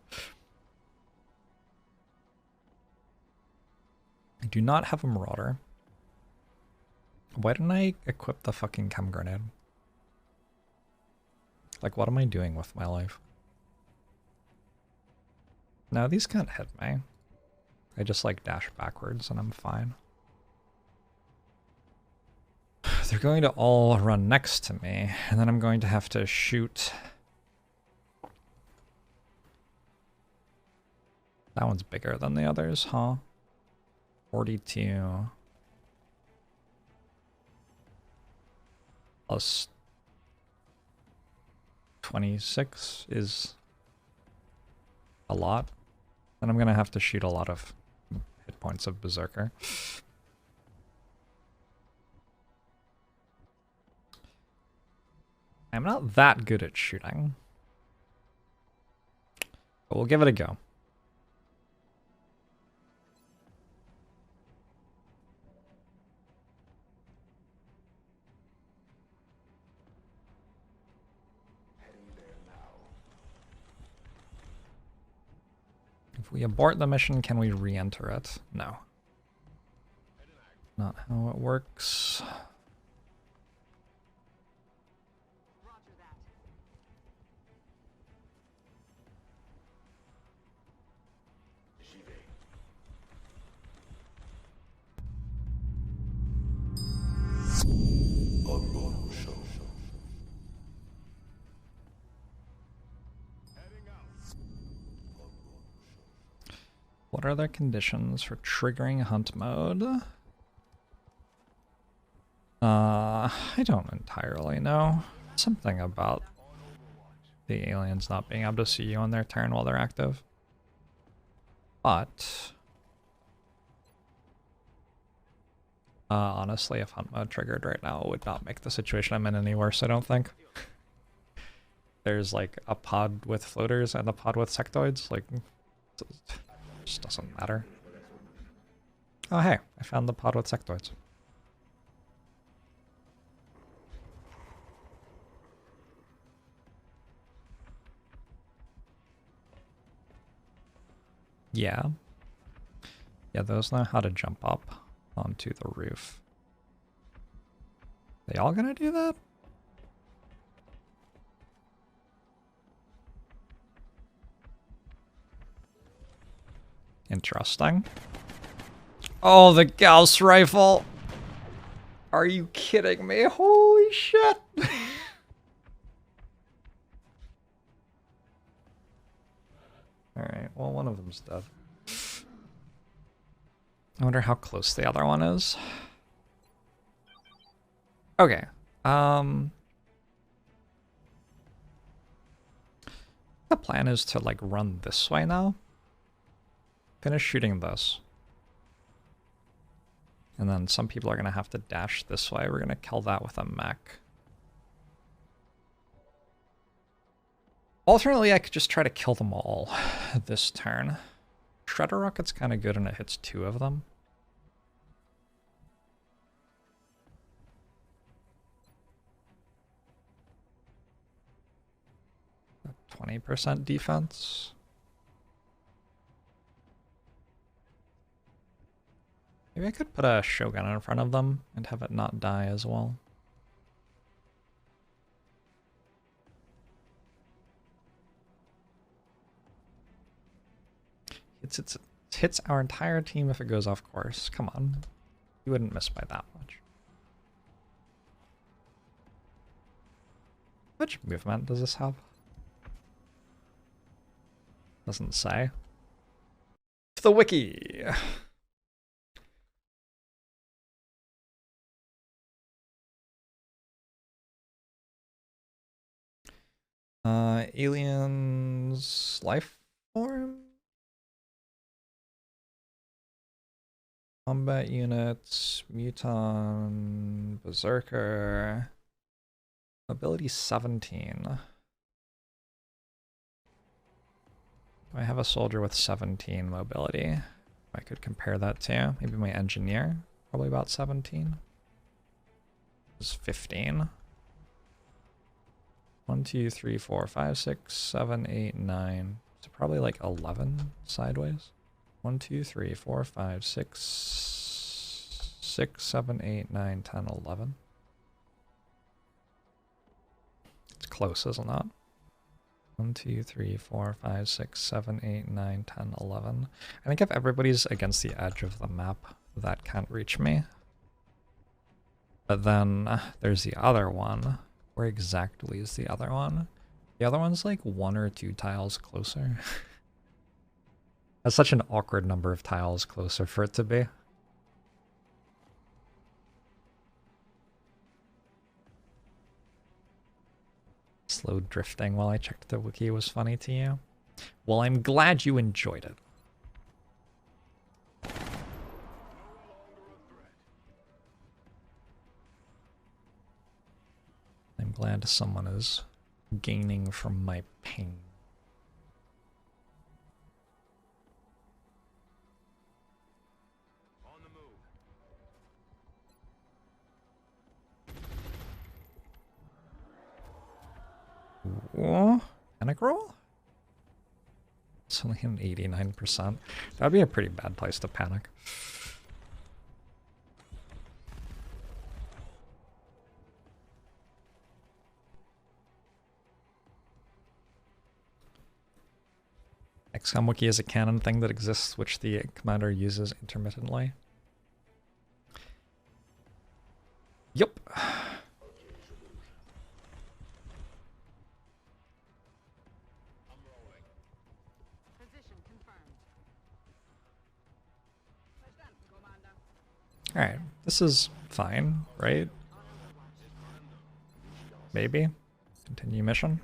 I do not have a marauder. Why didn't I equip the fucking chem grenade? Like, what am I doing with my life? No, these can't hit me. I just, like, dash backwards and I'm fine. They're going to all run next to me, and then I'm going to have to shoot. That one's bigger than the others, huh? 42. Plus 26 is a lot. And I'm gonna have to shoot a lot of hit points of Berserker. I'm not that good at shooting. But we'll give it a go. If we abort the mission, can we re-enter it? No. Not how it works. What are the conditions for triggering hunt mode? I don't entirely know. Something about the aliens not being able to see you on their turn while they're active. But honestly, if hunt mode triggered right now, it would not make the situation I'm in any worse, I don't think. There's like a pod with floaters and a pod with sectoids, like it just doesn't matter. Oh hey, I found the pod with sectoids. Yeah. Yeah, those know how to jump up onto the roof. They all gonna do that? Interesting. Oh, the Gauss rifle! Are you kidding me? Holy shit! Alright, well, one of them's dead. I wonder how close the other one is. Okay. The plan is to, like, run this way now. Finish shooting this. And then some people are going to have to dash this way. We're going to kill that with a mech. Alternately, I could just try to kill them all this turn. Shredder Rocket's kind of good and it hits 2 of them. A 20% defense. Maybe I could put a Shogun in front of them and have it not die as well. It hits our entire team if it goes off course. Come on. You wouldn't miss by that much. How much movement does this have? Doesn't say. To the wiki! Aliens life form? Combat units, Muton, Berserker, mobility 17. Do I have a soldier with 17 mobility? I could compare that to maybe my engineer, probably about 17. This is 15. 1, 2, 3, 4, 5, 6, 7, 8, 9. So probably like 11 sideways. 1, 2, 3, 4, 5, 6, 7, 8, 9, 10, 11. It's close, isn't it? 1, 2, 3, 4, 5, 6, 7, 8, 9, 10, 11. I think if everybody's against the edge of the map, that can't reach me. But then there's the other one. Where exactly is the other one? The other one's like 1 or 2 tiles closer. That's such an awkward number of tiles closer for it to be. Slow drifting while I checked the wiki was funny to you. Well, I'm glad you enjoyed it. I'm glad someone is gaining from my pain. On the move. Whoa, panic roll? It's only an 89%. That'd be a pretty bad place to panic. XCOM wiki is a canon thing that exists which the commander uses intermittently. Yup. Position confirmed. Alright, this is fine, right? Maybe? Continue mission?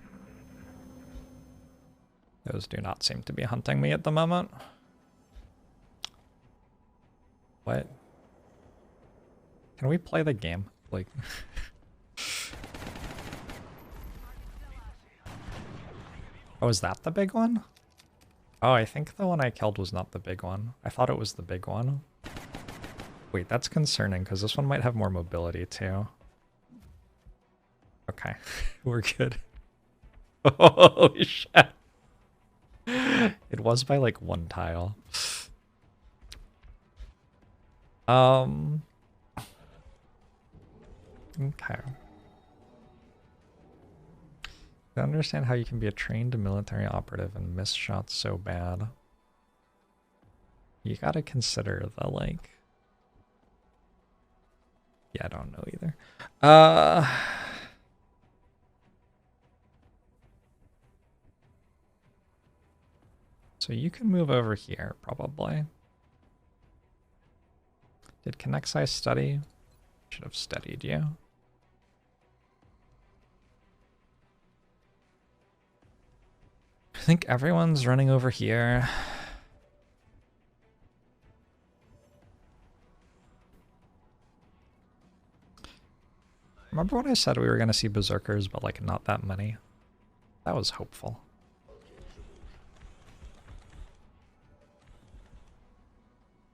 Those do not seem to be hunting me at the moment. What? Can we play the game? Like... Oh, is that the big one? Oh, I think the one I killed was not the big one. I thought it was the big one. Wait, that's concerning, because this one might have more mobility, too. Okay, we're good. Holy shit. It was by, like, 1 tile. Okay. I don't understand how you can be a trained military operative and miss shots so bad. You gotta consider the, like... Yeah, I don't know either. So you can move over here, probably. Did Connexi study? Should have studied you. I think everyone's running over here. Remember when I said we were going to see berserkers, but like not that many? That was hopeful.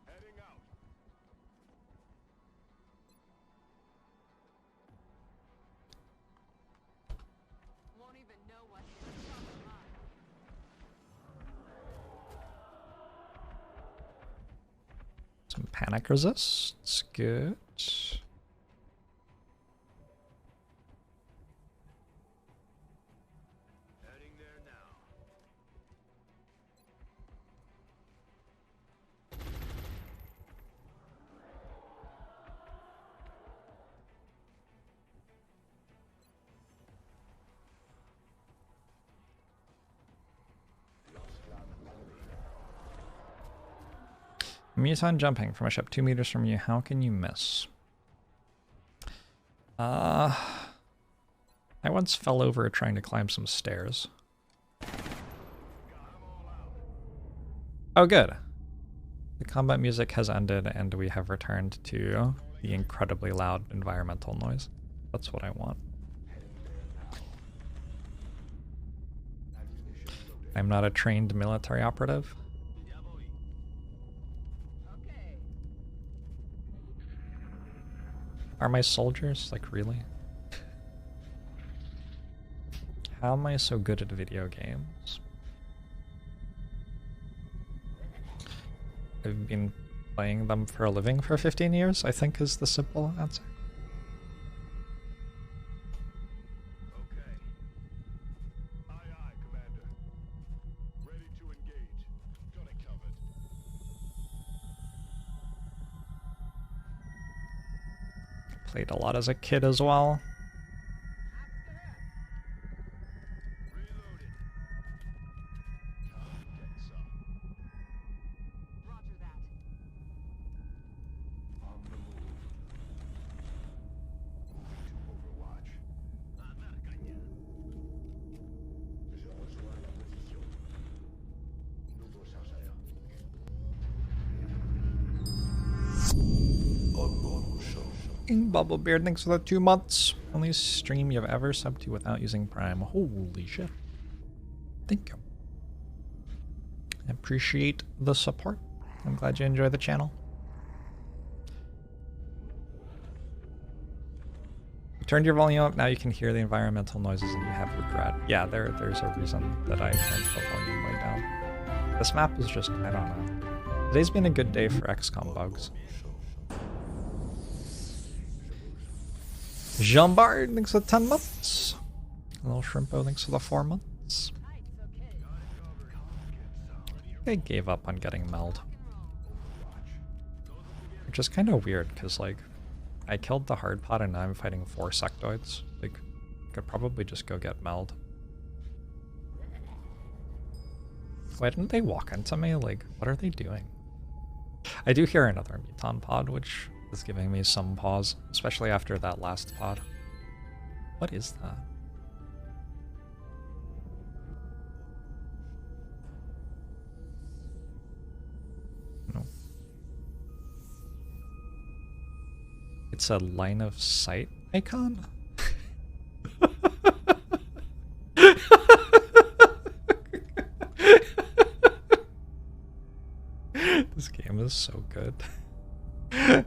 Heading out. Won't even know what hit the top of mine. Some panic resists. Good. Heading there now. Muton jumping from a ship 2 meters from you. How can you miss? I once fell over trying to climb some stairs. Oh, good. The combat music has ended and we have returned to the incredibly loud environmental noise. That's what I want. I'm not a trained military operative. Okay. Are my soldiers? Like, really? How am I so good at video games? I've been playing them for a living for 15 years, I think is the simple answer. Okay. played a lot as a kid as well. Reloading. Come get some. Roger that. On the move. Moving to Overwatch. Атаканье. Bubblebeard, thanks for the 2 months. Only stream you've ever subbed to without using Prime. Holy shit. Thank you. I appreciate the support. I'm glad you enjoy the channel. You turned your volume up, now you can hear the environmental noises and you have regret. Yeah, there's a reason that I turned the volume way down. This map is just, I don't know. Today's been a good day for XCOM bugs. Jean-Bard, thanks for the 10 months. Little Shrimpo, thanks for the 4 months. I gave up on getting meld. Which is kind of weird, because, like, I killed the hard pod and now I'm fighting 4 sectoids. Like, I could probably just go get meld. Why didn't they walk into me? Like, what are they doing? I do hear another Muton pod, which is giving me some pause, especially after that last pod. What is that? No. It's a line of sight icon? This game is so good. I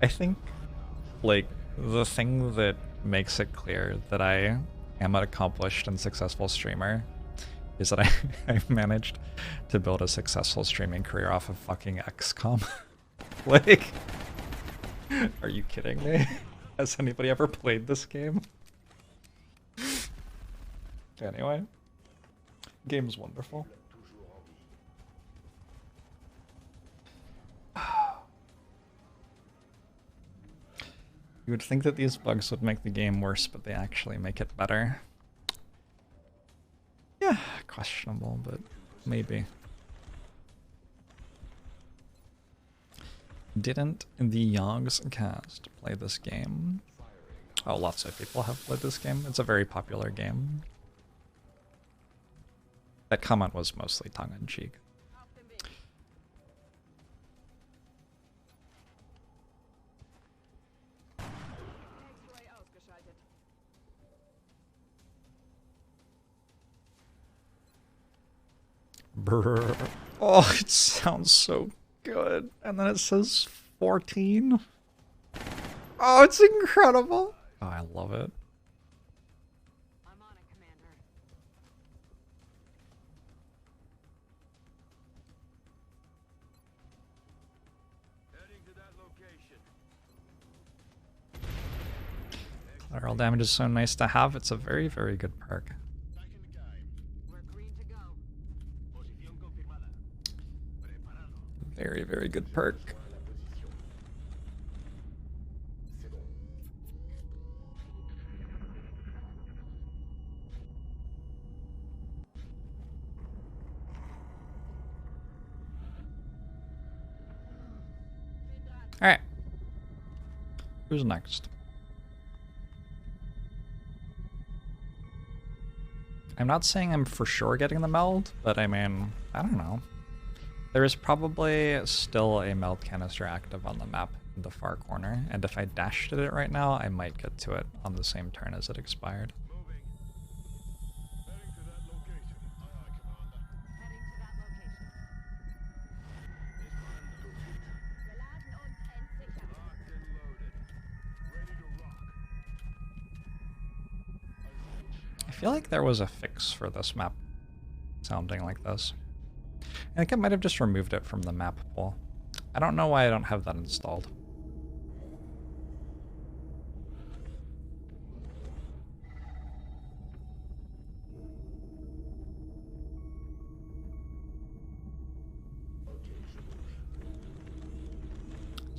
think, like, the thing that makes it clear that I am an accomplished and successful streamer is that I've managed to build a successful streaming career off of fucking XCOM. Like, are you kidding me? Has anybody ever played this game? Anyway, game's wonderful. You would think that these bugs would make the game worse, but they actually make it better. Yeah, questionable, but maybe. Didn't the Yogs cast play this game? Oh, lots of people have played this game. It's a very popular game. That comment was mostly tongue-in-cheek. Brr. Oh, it sounds so good. And then it says 14. Oh, it's incredible. Oh, I love it. I'm on it, Commander. Heading to that location. Collateral damage is so nice to have. It's a very, very good perk. Back in the game. We're green to go. Posición confirmada. Preparado. Very, very good perk. Alright. Who's next? I'm not saying I'm for sure getting the meld, but I mean, I don't know. There is probably still a meld canister active on the map in the far corner, and if I dashed at it right now, I might get to it on the same turn as it expired. Moving. Heading to that location. Aye, aye, Commander. Heading to that location. Geladen und entsichert. Locked and loaded. Ready to rock. I feel like there was a fix for this map sounding like this. I think I might have just removed it from the map pool. I don't know why I don't have that installed.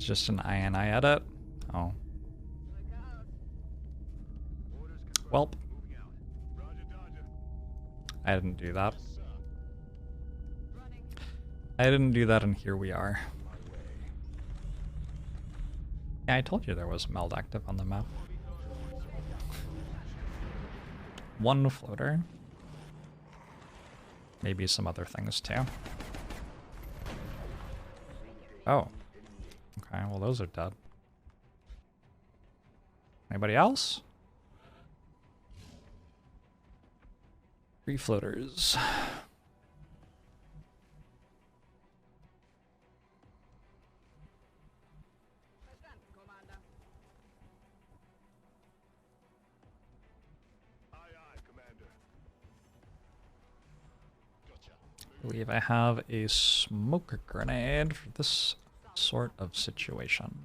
just an INI edit? Oh. Welp. I didn't do that. I didn't do that, and here we are. Yeah, I told you there was meld active on the map. One floater. Maybe some other things too. Oh. Okay, well those are dead. Anybody else? 3 floaters. I believe I have a smoke grenade for this sort of situation.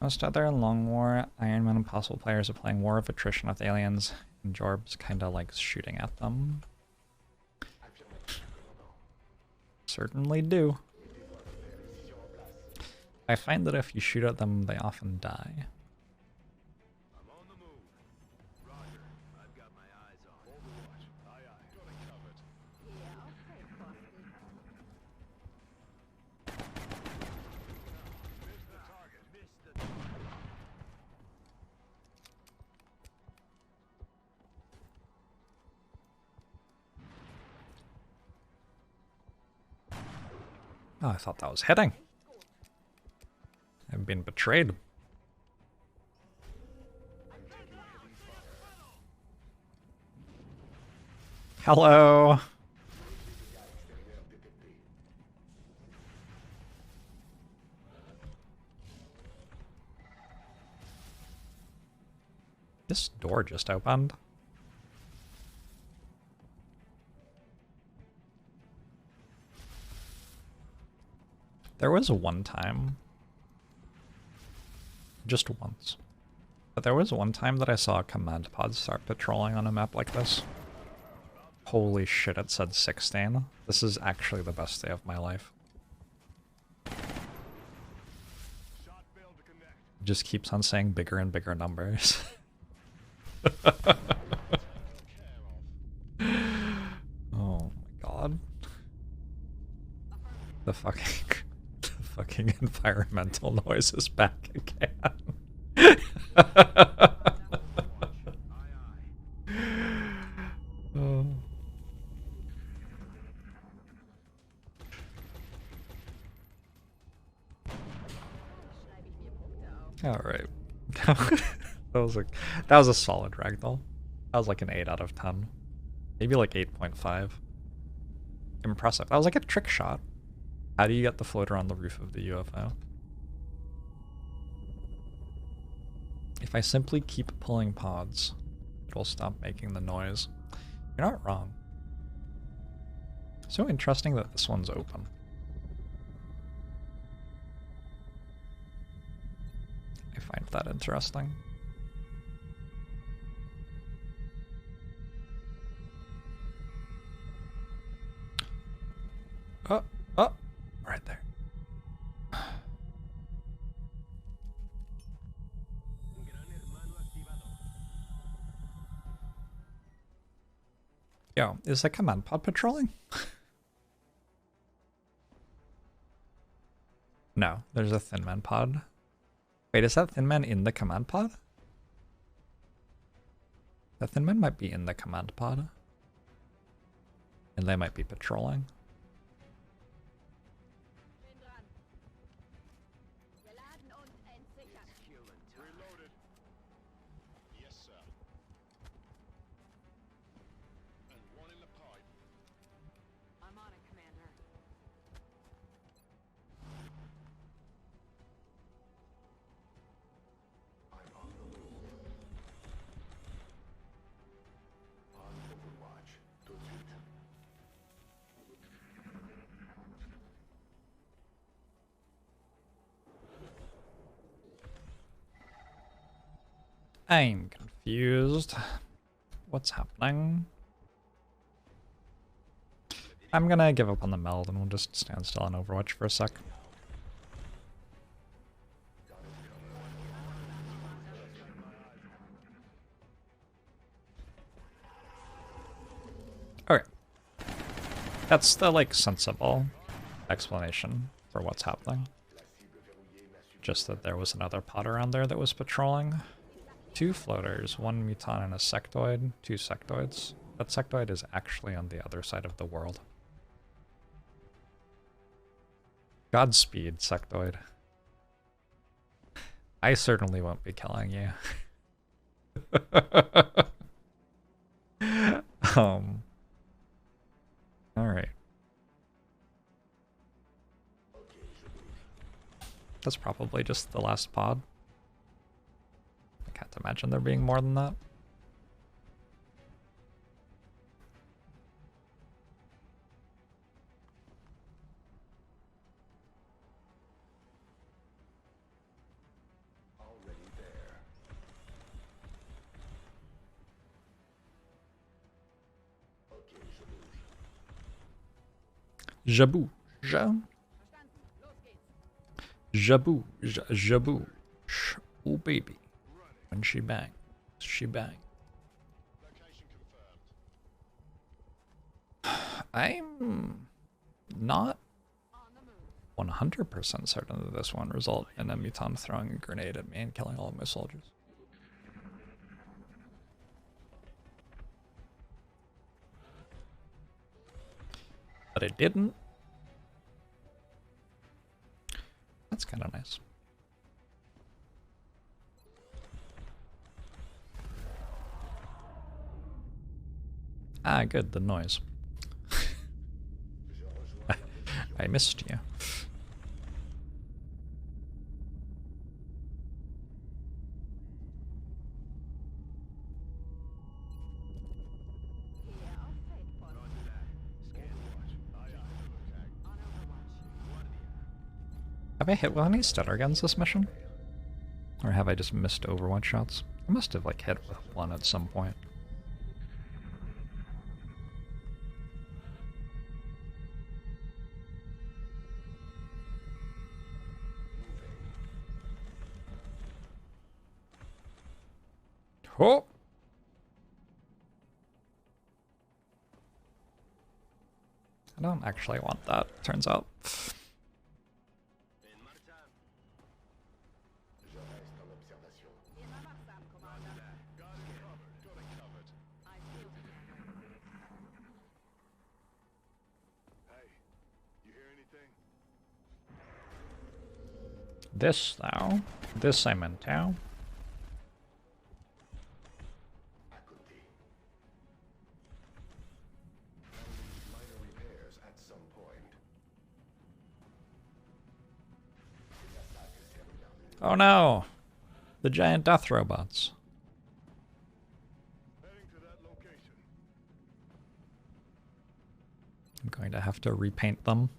Most other Long War, Iron Man, and Possible players are playing War of Attrition with aliens, and Jorbs kinda likes shooting at them. Certainly do. I find that if you shoot at them, they often die. I'm on the move. Roger. I've got my eyes on. Overwatch. Aye, aye. Got it covered. Missed the target. Missed the target. Oh, I thought that was hitting. I've been betrayed. Hello. This door just opened. There was one time, just once, but there was one time that I saw a command pod start patrolling on a map like this. Holy shit, it said 16. This is actually the best day of my life. Shot failed to connect. It just keeps on saying bigger and bigger numbers. Oh my god. The fucking environmental noise is back again. Oh. All right. that was a solid ragdoll. That was like an 8 out of 10. Maybe like 8.5. Impressive. That was like a trick shot. How do you get the floater on the roof of the UFO? If I simply keep pulling pods, it will stop making the noise. You're not wrong. So interesting that this one's open. I find that interesting. Oh, right there. Yo, is that command pod patrolling? No, there's a Thin Man pod. Wait, is that Thin Man in the command pod? The Thin Man might be in the command pod. And they might be patrolling. Reloaded. Yes, sir. And one in the pipe. I'm on it, Commander. I'm confused. What's happening? I'm gonna give up on the meld and we'll just stand still on Overwatch for a sec. Okay. That's the, like, sensible explanation for what's happening. Just that there was another pod around there that was patrolling. 2 floaters, 1 muton and a sectoid, 2 sectoids. That sectoid is actually on the other side of the world. Godspeed, sectoid. I certainly won't be killing you. Alright. That's probably just the last pod. I can't imagine there being more than that. Jaboo. Jaboo. Jaboo. Oh baby. When she bang. She bang. I'm not 100% certain that this one result in a mutant throwing a grenade at me and killing all of my soldiers. But it didn't. That's kind of nice. Ah, good, the noise. I missed you. Have I hit with any stutter guns this mission? Or have I just missed Overwatch shots? I must have like hit with one at some point. Oh! I don't actually want that, turns out. This, though. This I'm into. Oh no! The giant death robots. I'm going to have to repaint them.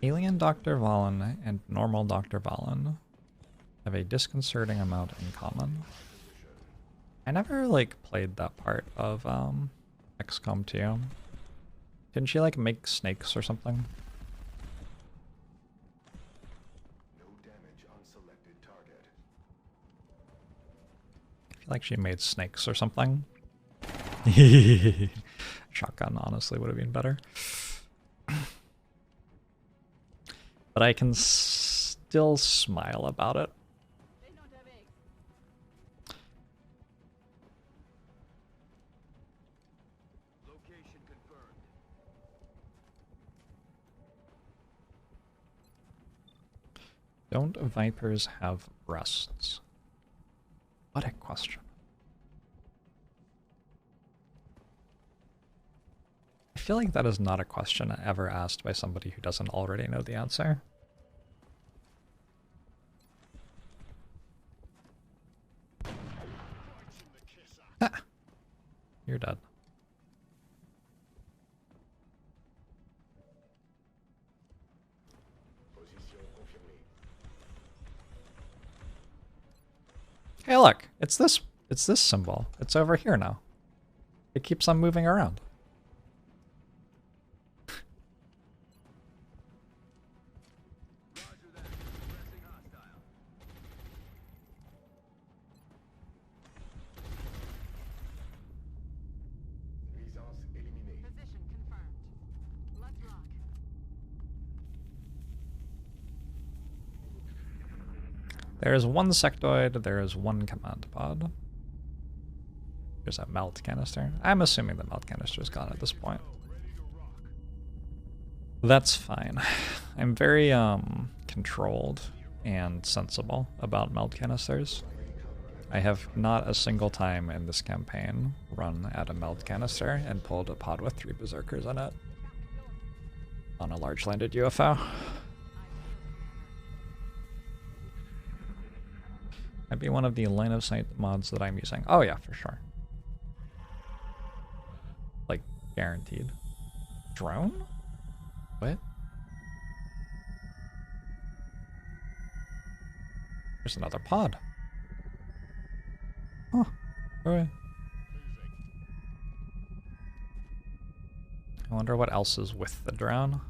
Alien Dr. Valen and normal Dr. Valen have a disconcerting amount in common. I never, like, played that part of, XCOM 2. Didn't she, like, make snakes or something? No damage on selected target. I feel like she made snakes or something. Shotgun, honestly, would have been better. But I can still smile about it. Location confirmed. Don't vipers have breasts? What a question. I feel like that is not a question ever asked by somebody who doesn't already know the answer. Ah, you're dead. Hey, look, it's this symbol. It's over here now. It keeps on moving around. Position confirmed. Let's rock. There is one sectoid, there is one command pod. There's a melt canister. I'm assuming the melt canister is gone at this point. That's fine. I'm very controlled and sensible about melt canisters. I have not a single time in this campaign run at a melt canister and pulled a pod with 3 berserkers in it on a large landed UFO. Might be one of the line of sight mods that I'm using. Oh yeah, for sure. Like, guaranteed. Drone? What? There's another pod. Huh. Alright. I wonder what else is with the drone.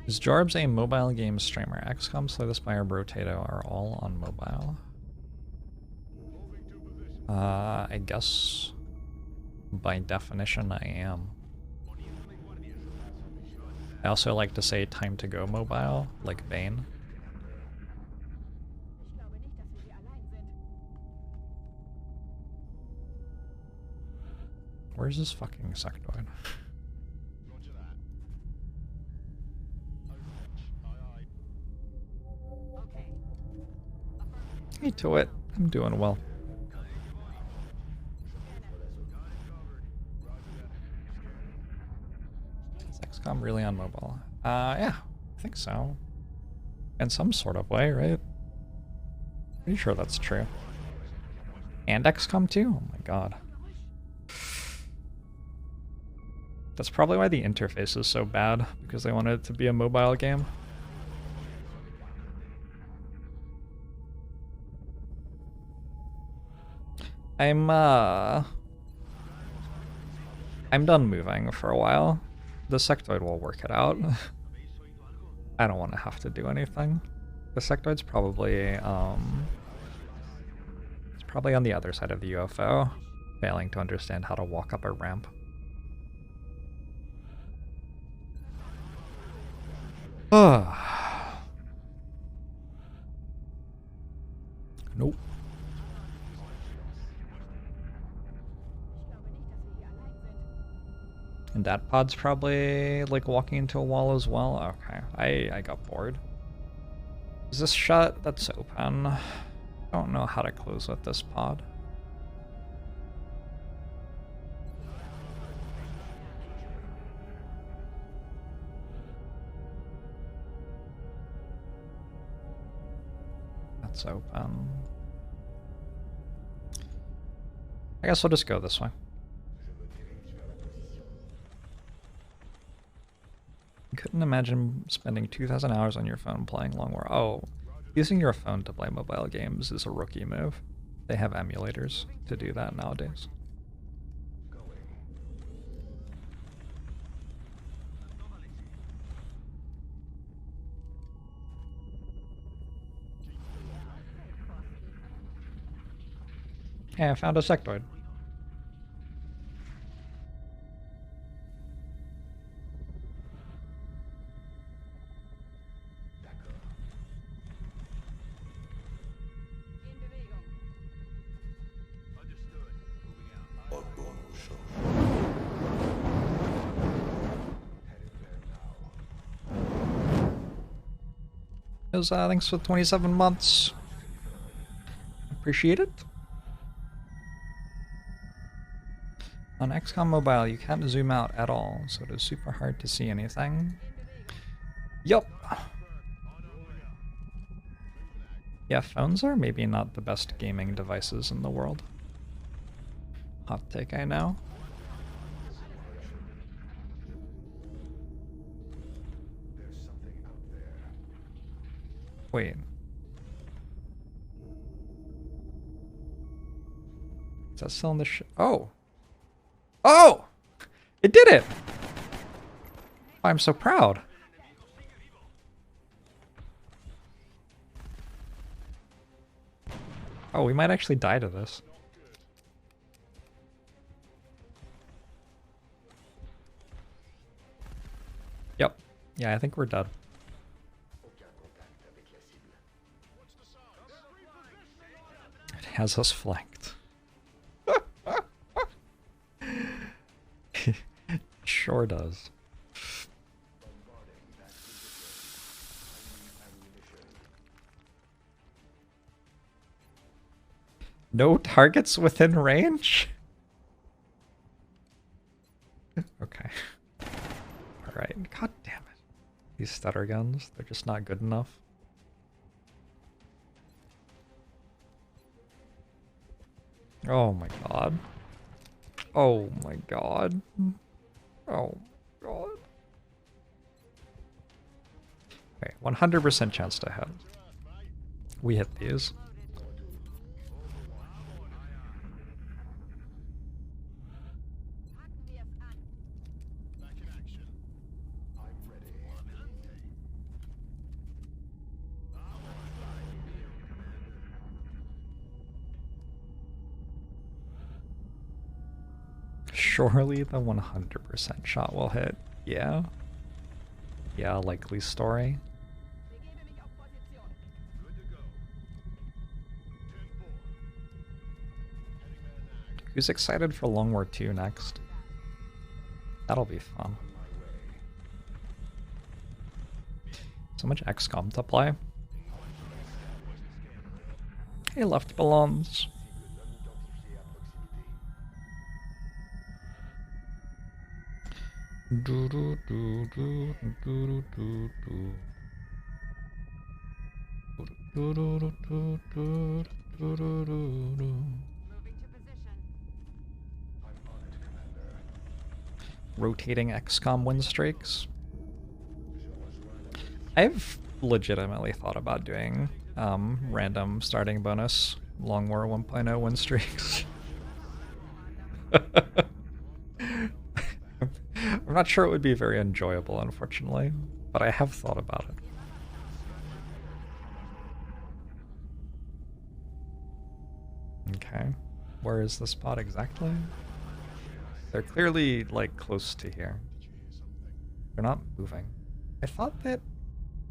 Is Jorbs a mobile game streamer? XCOM, Slay the Spire, Brotato are all on mobile. I guess by definition I am. I also like to say time to go mobile, like Bane. Where's this fucking sectoid? Okay. Hey to it. I'm doing well. Is XCOM really on mobile? Yeah, I think so. In some sort of way, right? Pretty sure that's true. And XCOM 2? Oh my god. That's probably why the interface is so bad, because they wanted it to be a mobile game. I'm done moving for a while. The sectoid will work it out. I don't want to have to do anything. The sectoid's probably it's probably on the other side of the UFO, failing to understand how to walk up a ramp. Nope. And that pod's probably like walking into a wall as well. Okay, I got bored. Is this shut? That's open. I don't know how to close with this pod. That's open. I guess we'll just go this way. I couldn't imagine spending 2,000 hours on your phone playing Long War. Oh, using your phone to play mobile games is a rookie move. They have emulators to do that nowadays. Hey, I found a sectoid. Thanks for 27 months. Appreciate it. On XCOM Mobile, you can't zoom out at all, so it is super hard to see anything. Yup. Yeah, phones are maybe not the best gaming devices in the world. Hot take, I know. Wait. Is that still in the Oh! Oh! It did it! I'm so proud. Oh, we might actually die to this. Yep. Yeah, I think we're dead. It has us flanked. Sure does. No targets within range? Okay. Alright. God damn it. These stutter guns, they're just not good enough. Oh my god. Oh my god. Oh my god. Okay, 100% chance to hit. We hit these. Surely the 100% shot will hit. Yeah. Yeah, likely story. Who's excited for Long War 2 next? That'll be fun. So much XCOM to play. Hey, left belongs. Do do do do do do do. Do do do do do do do do. Moving to position. Rotating XCOM win streaks. I've legitimately thought about doing random starting bonus Long War 1.0 win streaks. I'm not sure it would be very enjoyable, unfortunately, but I have thought about it. Okay, where is the spot exactly? They're clearly, like, close to here. They're not moving. I thought that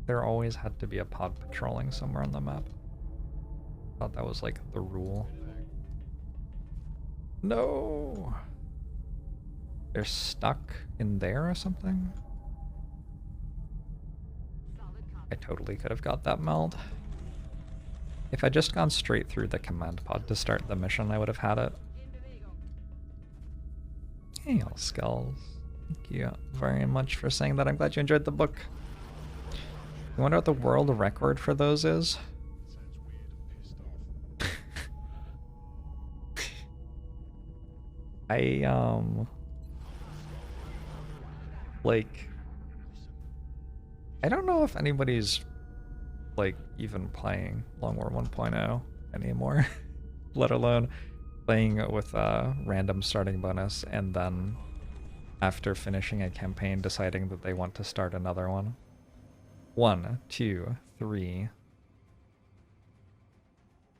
there always had to be a pod patrolling somewhere on the map. I thought that was, like, the rule. No! They're stuck in there or something? I totally could have got that meld. If I'd just gone straight through the command pod to start the mission, I would have had it. Hey, all skulls. Thank you very much for saying that. I'm glad you enjoyed the book. You wonder what the world record for those is? Like, I don't know if anybody's, like, even playing Long War 1.0 anymore, let alone playing it with a random starting bonus and then after finishing a campaign deciding that they want to start another one. 1, 2, 3,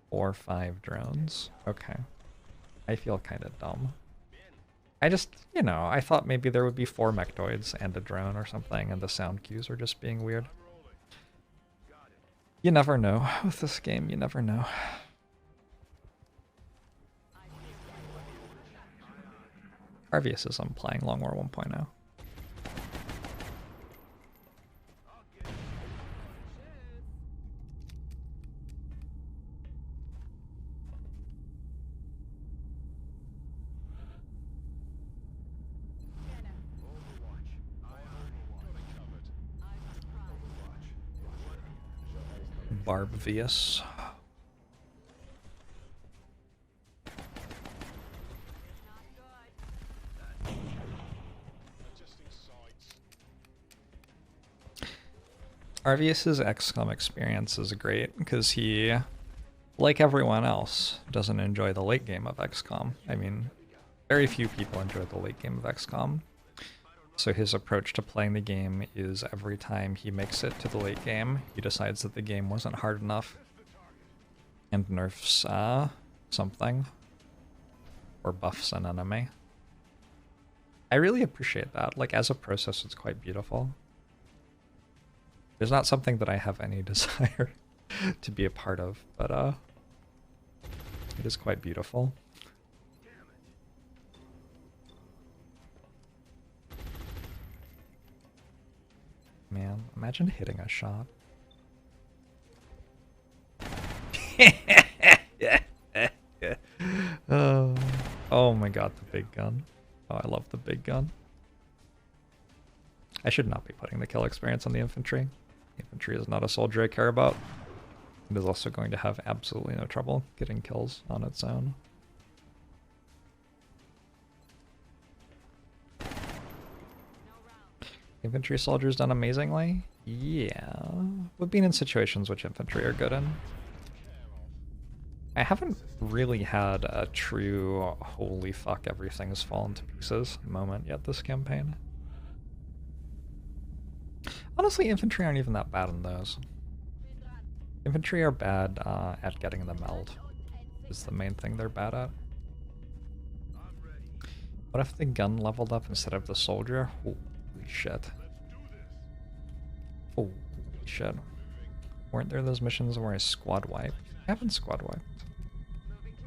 4, 5 drones. Okay. I feel kind of dumb. I just, you know, I thought maybe there would be 4 mechtoids and a drone or something, and the sound cues are just being weird. You never know. With this game, you never know. Harvius is playing Long War 1.0. Barbvius. Arvius's XCOM experience is great because he, like everyone else, doesn't enjoy the late game of XCOM. I mean, very few people enjoy the late game of XCOM. So his approach to playing the game is every time he makes it to the late game, he decides that the game wasn't hard enough and nerfs something or buffs an enemy. I really appreciate that. Like, as a process, it's quite beautiful. There's not something that I have any desire to be a part of, but it is quite beautiful. Man, imagine hitting a shot. Oh my god, the big gun. Oh, I love the big gun. I should not be putting the kill experience on the infantry. Infantry is not a soldier I care about. It is also going to have absolutely no trouble getting kills on its own. Infantry soldiers done amazingly? Yeah. We've been in situations which infantry are good in. I haven't really had a true holy fuck everything's fallen to pieces moment yet this campaign. Honestly, infantry aren't even that bad in those. Infantry are bad at getting the meld. Is the main thing they're bad at. What if the gun leveled up instead of the soldier? Holy shit. Holy shit. Weren't there those missions where I squad wiped? I haven't squad wiped.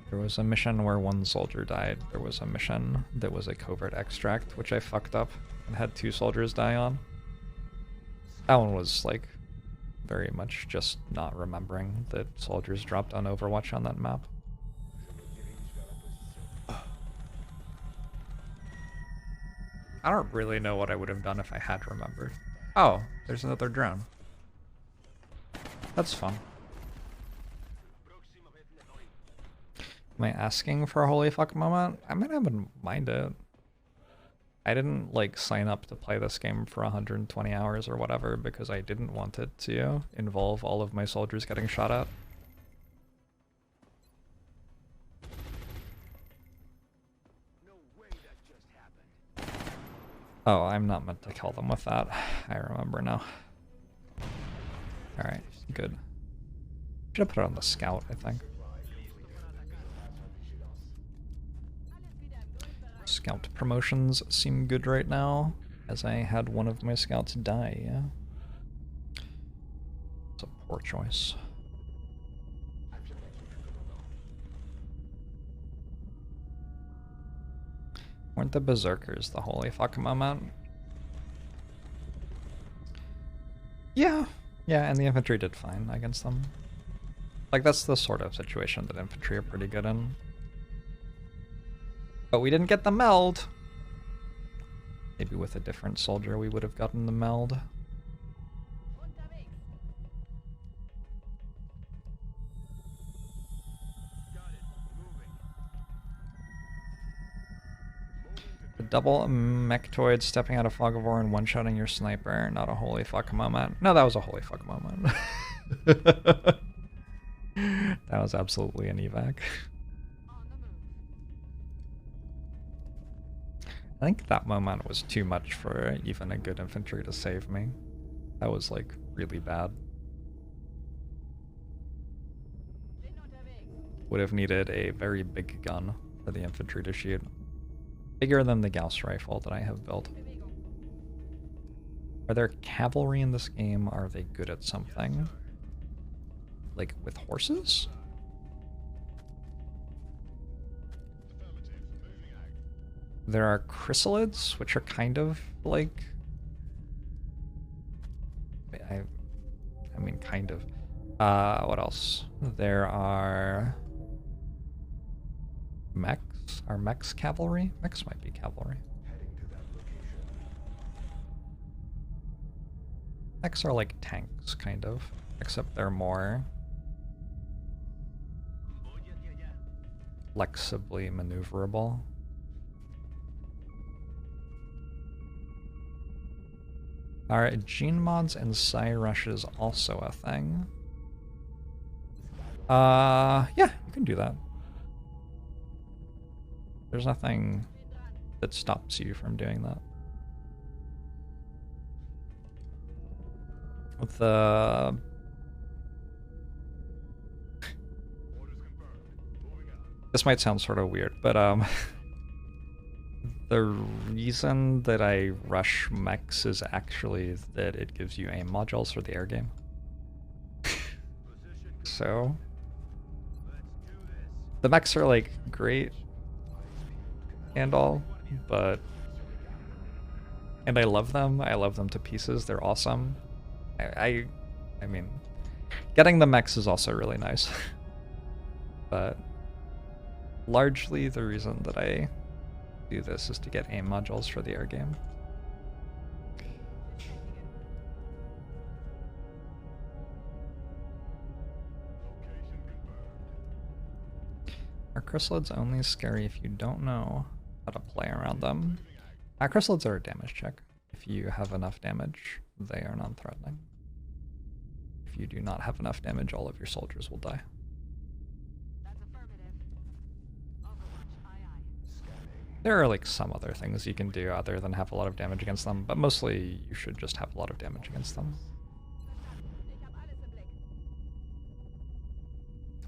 There was a mission where one soldier died. There was a mission that was a covert extract, which I fucked up and had 2 soldiers die on. That one was, like, very much just not remembering that soldiers dropped on Overwatch on that map. I don't really know what I would have done if I had remembered. Oh, there's another drone. That's fun. Am I asking for a holy fuck moment? I might even mind it. I didn't, like, sign up to play this game for 120 hours or whatever because I didn't want it to involve all of my soldiers getting shot at. Oh, I'm not meant to kill them with that. I remember now. Alright, good. Should have put it on the scout, I think. Scout promotions seem good right now, as I had one of my scouts die, yeah. It's a poor choice. Weren't the berserkers the holy fuck moment? Yeah, and the infantry did fine against them. Like, that's the sort of situation that infantry are pretty good in. But we didn't get the meld. Maybe with a different soldier we would have gotten the meld. The double mechtoid stepping out of fog of war and one-shotting your sniper. Not a holy fuck moment. No, that was a holy fuck moment. That was absolutely an evac. I think that moment was too much for even a good infantry to save me. That was, like, really bad. Would have needed a very big gun for the infantry to shoot. Bigger than the Gauss rifle that I have built. Are there cavalry in this game? Are they good at something? Like, with horses? There are chrysalids, which are kind of like... I mean, kind of. What else? There are... mechs? Are mechs cavalry? Mechs might be cavalry. Mechs are like tanks, kind of. Except they're more... flexibly maneuverable. Are gene mods and psi rushes also a thing? Yeah, you can do that. There's nothing that stops you from doing that. With the this might sound sort of weird, but the reason that I rush mechs is actually that it gives you aim modules for the air game. So the mechs are like great and all, but and I love them. I love them to pieces. They're awesome. I mean, getting the mechs is also really nice. But largely the reason that I do this is to get aim modules for the air game. Are chrysalids only scary if you don't know how to play around them? Chrysalids are a damage check. If you have enough damage, they are non-threatening. If you do not have enough damage, all of your soldiers will die. That's affirmative. Overwatch, aye aye. There are like some other things you can do other than have a lot of damage against them, but mostly you should just have a lot of damage against them. Ich hab alles im Blick.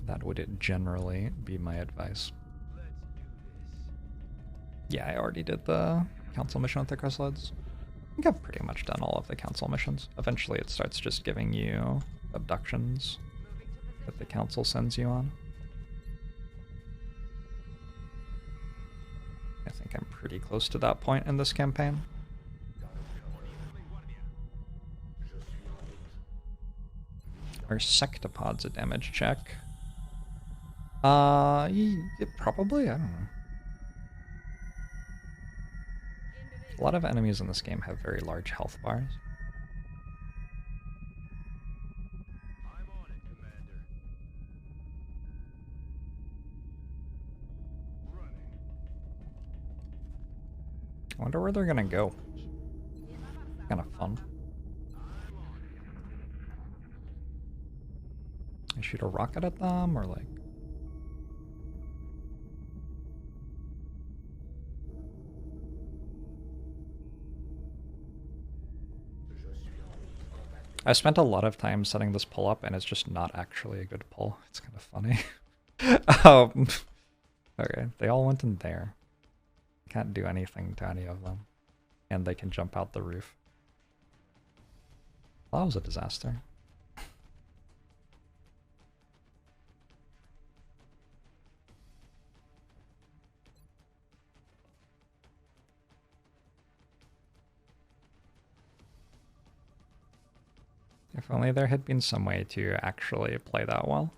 That would generally be my advice. Yeah, I already did the council mission with the chrysalids. I think I've pretty much done all of the council missions. Eventually it starts just giving you abductions that the council sends you on. I think I'm pretty close to that point in this campaign. Are sectopods a damage check? Probably, I don't know. A lot of enemies in this game have very large health bars. I'm on it, Commander. Running. I wonder where they're gonna go. Kind of fun. I shoot a rocket at them, or like... I spent a lot of time setting this pull up, and it's just not actually a good pull. It's kind of funny. Okay, they all went in there. Can't do anything to any of them. And they can jump out the roof. Well, that was a disaster. If only there had been some way to actually play that well.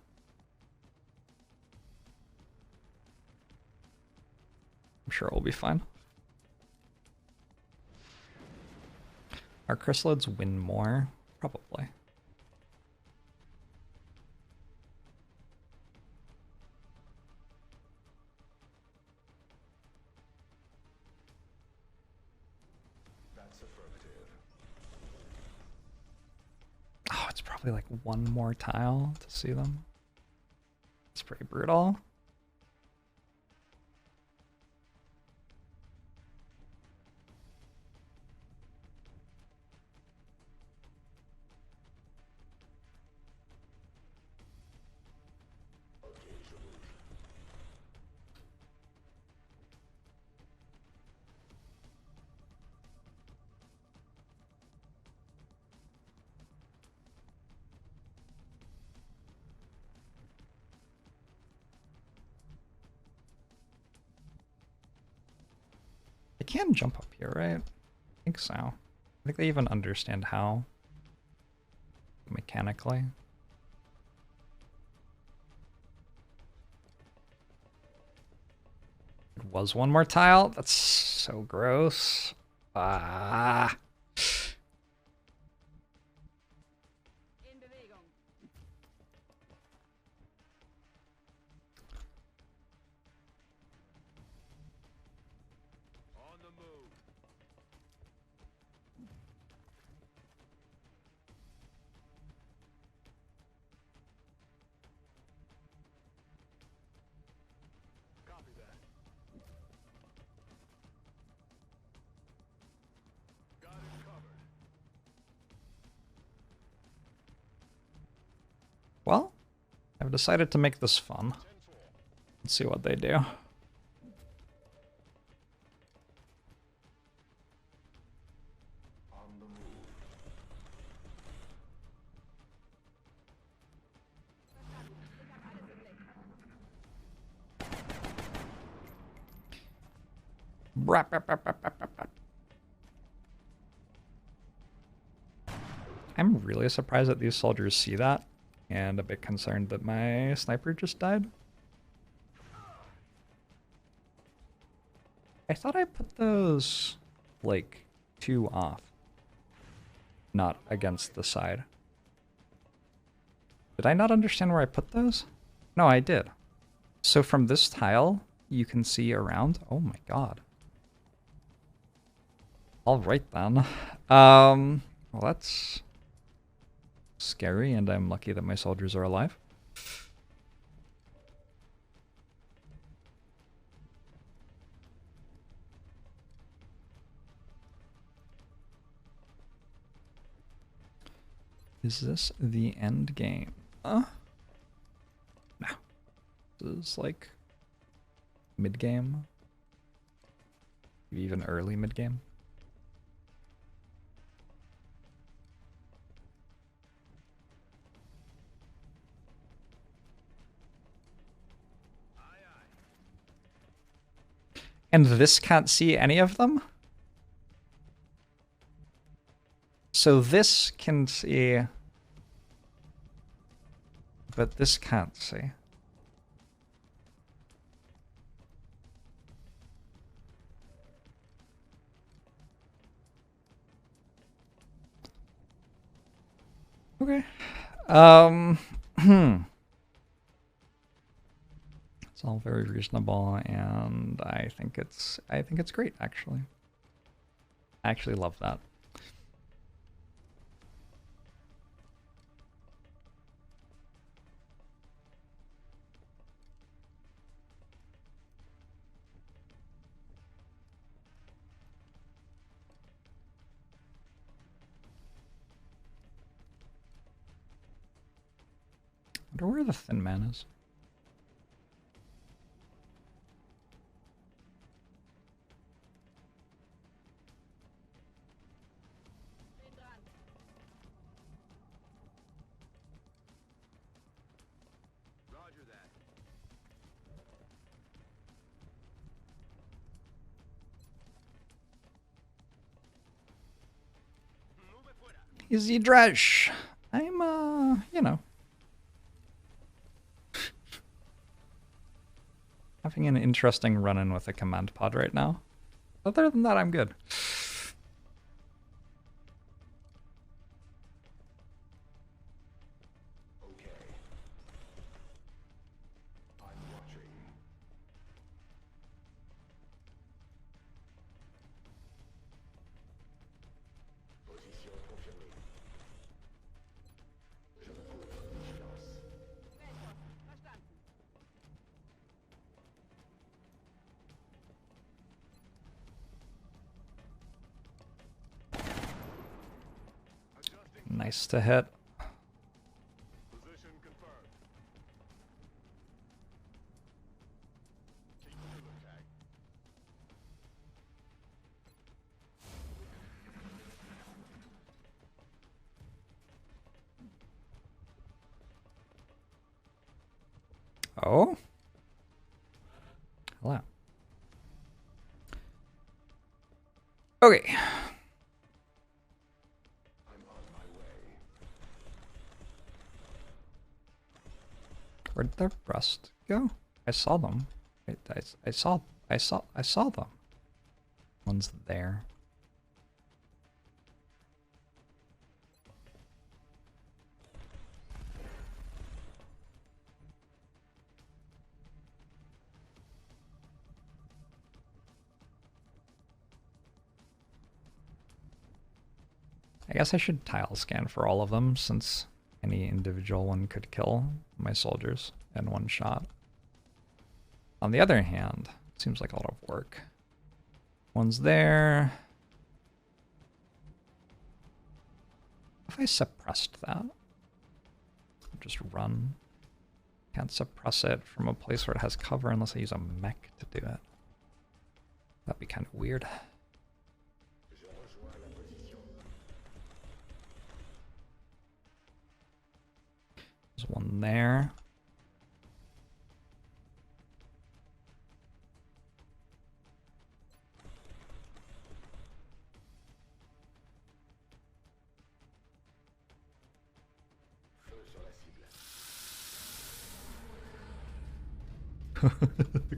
I'm sure we'll be fine. Are chrysalids win more? Probably. Oh, it's probably like one more tile to see them. It's pretty brutal. They can jump up here, right? I think so. I think they even understand how mechanically. It was one more tile. That's so gross. Ah. In Bewegung. On the move. well, I've decided to make this fun. Let's see what they do. Brap, brap, brap, brap, brap, brap, brap. I'm really surprised that these soldiers see that, and a bit concerned that my sniper just died. I thought I put those, like, 2 off, not against the side. Did I not understand where I put those? No, I did. So from this tile, you can see around. Oh my god. Alright then. Well, that's scary, and I'm lucky that my soldiers are alive. Is this the end game? No. This is like mid-game. Maybe even early mid-game. And this can't see any of them? So this can see, but this can't see. Okay. It's all very reasonable, and I think it's great, actually. I actually love that. I wonder where the thin man is. Roger that. Move fuera. Easy Dresh. I'm, you know. Having an interesting run-in with a command pod right now. Other than that, I'm good. Okay. I'm watching. Position confirmée. Je vous vigilance. Weltpost. Verstanden. Adjusting. Nice to hit. Position confirmed. Keep moving, tag. Oh? Hello. Okay. I'm on my way. Where'd the rest go? I saw them. I saw them. One's there. I guess I should tile scan for all of them, since any individual one could kill my soldiers in one shot. On the other hand, it seems like a lot of work. One's there. If I suppressed that, just run. Can't suppress it from a place where it has cover unless I use a mech to do it. That'd be kind of weird. There's one there.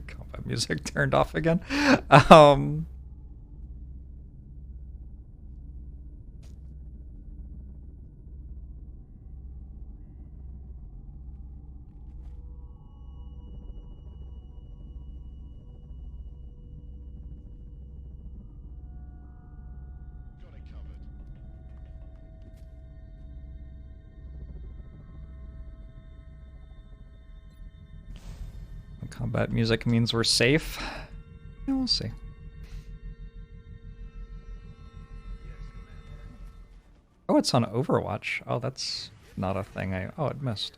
Combat music turned off again. Combat music means we're safe. Yeah, we'll see. Oh, it's on Overwatch. Oh, that's not a thing oh, it missed.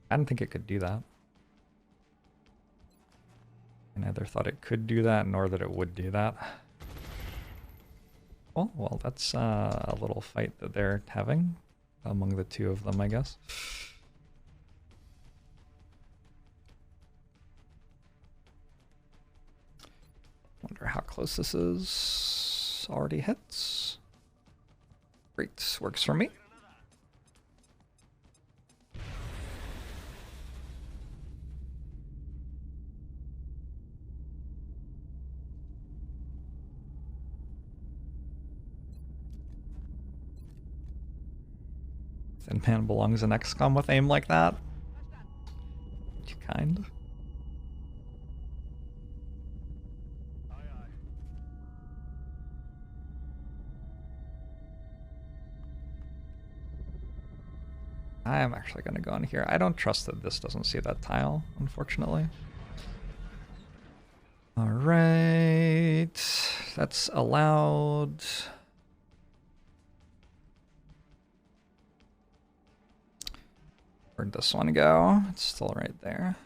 I didn't think it could do that. I neither thought it could do that, nor that it would do that. Oh, well, that's a little fight that they're having among the two of them, I guess. Wonder how close this is. Already hits. Great, works for me. Thin Man belongs in XCOM with aim like that. Too kind. I'm actually going to go in here. I don't trust that this doesn't see that tile, unfortunately. Alright. That's allowed. Where'd this one go? It's still right there.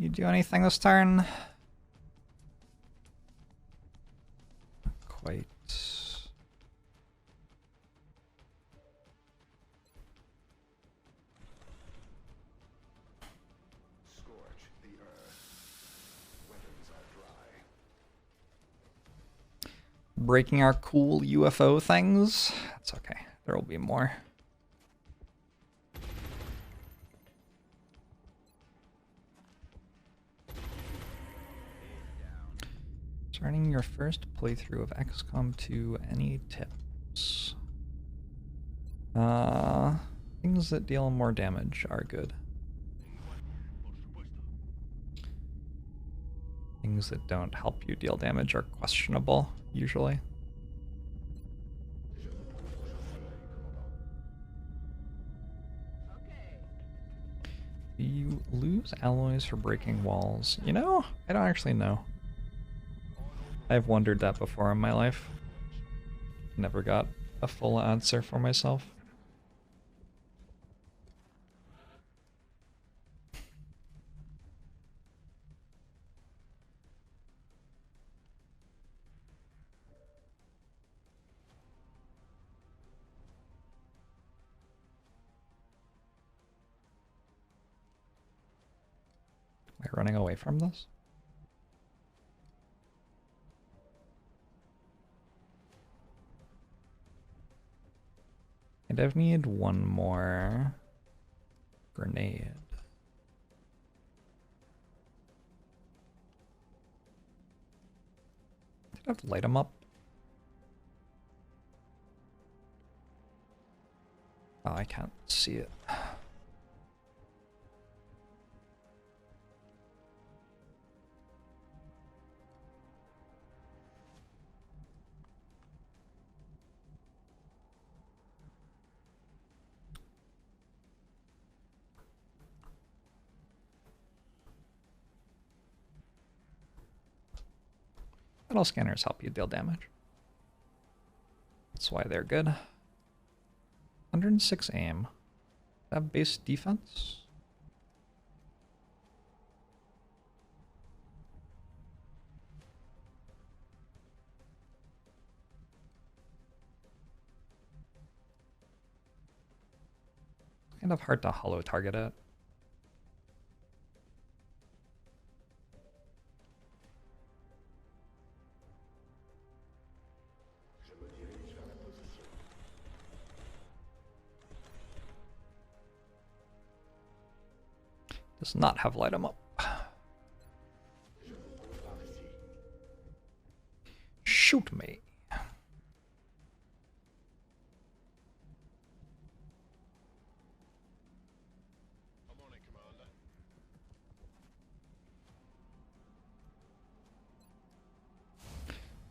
You do anything this turn? Not quite. Scorch the earth. Weapons are dry. Breaking our cool UFO things. That's okay. There will be more. Starting your first playthrough of XCOM 2, any tips? Things that deal more damage are good. Things that don't help you deal damage are questionable, usually. Do you lose alloys for breaking walls? You know, I don't actually know. I've wondered that before in my life. Never got a full answer for myself. Am I running away from this? I'd have need one more grenade. Did I have to light them up? Oh, I can't see it. Metal scanners help you deal damage. That's why they're good. 106 aim. Have base defense? Kind of hard to hollow target it. Does not have light 'em up. Shoot me.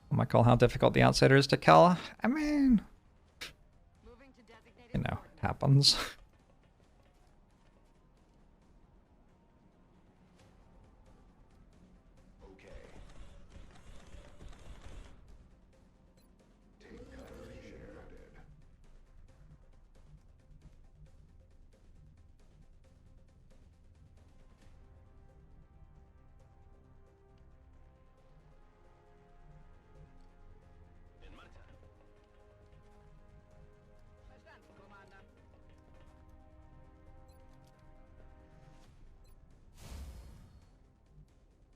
Oh my god, how difficult the outsider is to kill. I mean, Moving to designated you know, it happens. Verstanden, Commander.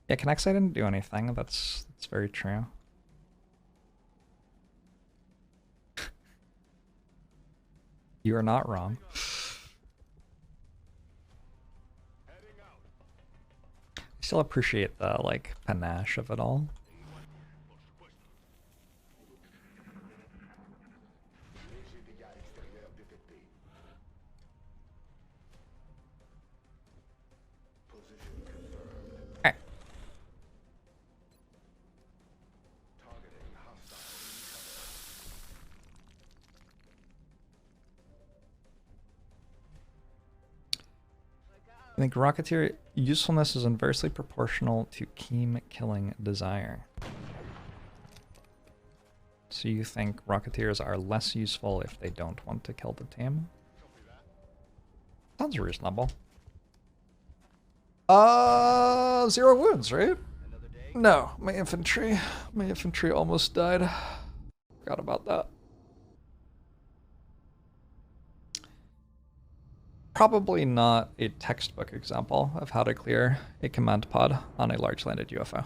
Yeah, Connexi didn't do anything. That's very true. You are not wrong. I still appreciate the like panache of it all. Alright. I think Rocketeer usefulness is inversely proportional to Keem killing desire. So you think Rocketeers are less useful if they don't want to kill the team? Sounds reasonable. 0 wounds, right? No, my infantry almost died. Forgot about that. Probably not a textbook example of how to clear a command pod on a large landed UFO.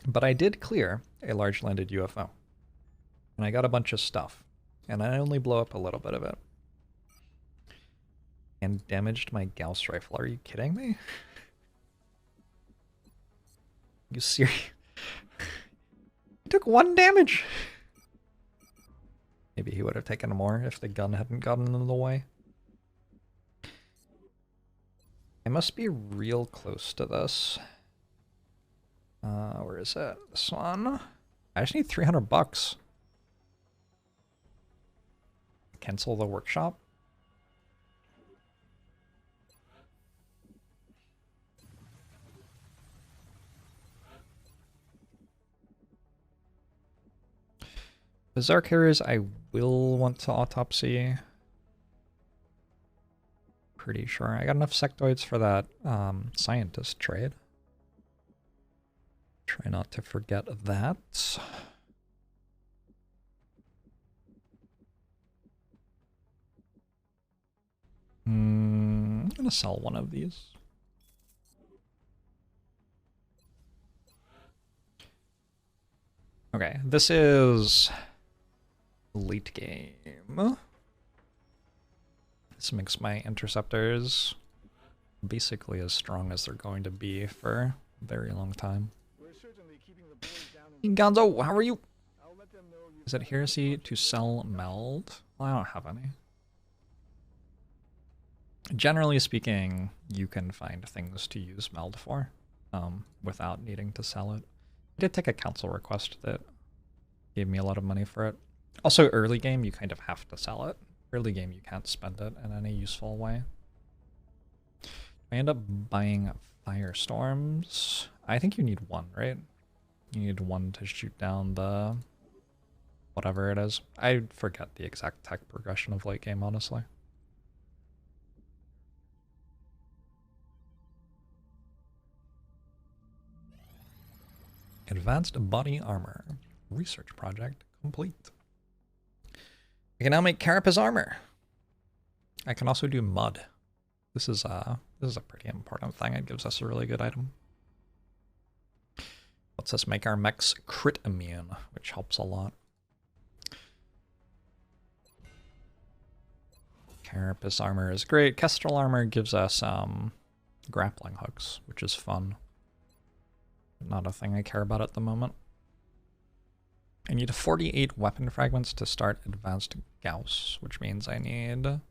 But I did clear a large landed UFO. And I got a bunch of stuff. And I only blow up a little bit of it. And damaged my Gauss rifle. Are you kidding me? You serious? Took 1 damage. Maybe he would have taken more if the gun hadn't gotten in the way. I must be real close to this. Where is it? This one. I just need $300. Cancel the workshop. Bizarre carriers I will want to autopsy. Pretty sure. I got enough sectoids for that scientist trade. Try not to forget that. I'm gonna sell one of these. Okay, this is late game. This makes my interceptors basically as strong as they're going to be for a very long time. We're certainly keeping the boys down in Gonzo, how are you? I'll let them know you Is it heresy to sell meld? Well, I don't have any. Generally speaking, you can find things to use meld for without needing to sell it. I did take a council request that gave me a lot of money for it. Also, early game, you kind of have to sell it Early game, you can't spend it in any useful way. I end up buying firestorms. I think you need one, right? You need one to shoot down the whatever it is. I forget the exact tech progression of late game, honestly. Advanced body armor. Research project complete. I can now make carapace armor. I can also do mud. This is a pretty important thing. It gives us a really good item. Lets us make our mechs crit immune, which helps a lot. Carapace armor is great. Kestrel armor gives us grappling hooks, which is fun. Not a thing I care about at the moment. I need 48 weapon fragments to start advanced Gauss, which means I need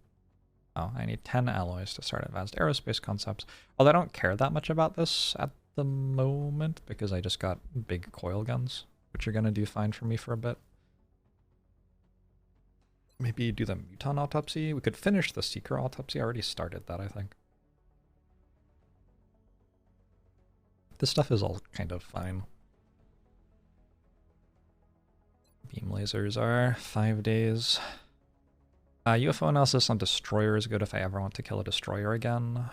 10 alloys to start advanced aerospace concepts. Although I don't care that much about this at the moment because I just got big coil guns, which are going to do fine for me for a bit. Maybe do the muton autopsy. We could finish the seeker autopsy. I already started that, I think. This stuff is all kind of fine. Beam lasers are 5 days. UFO analysis on destroyer is good if I ever want to kill a destroyer again.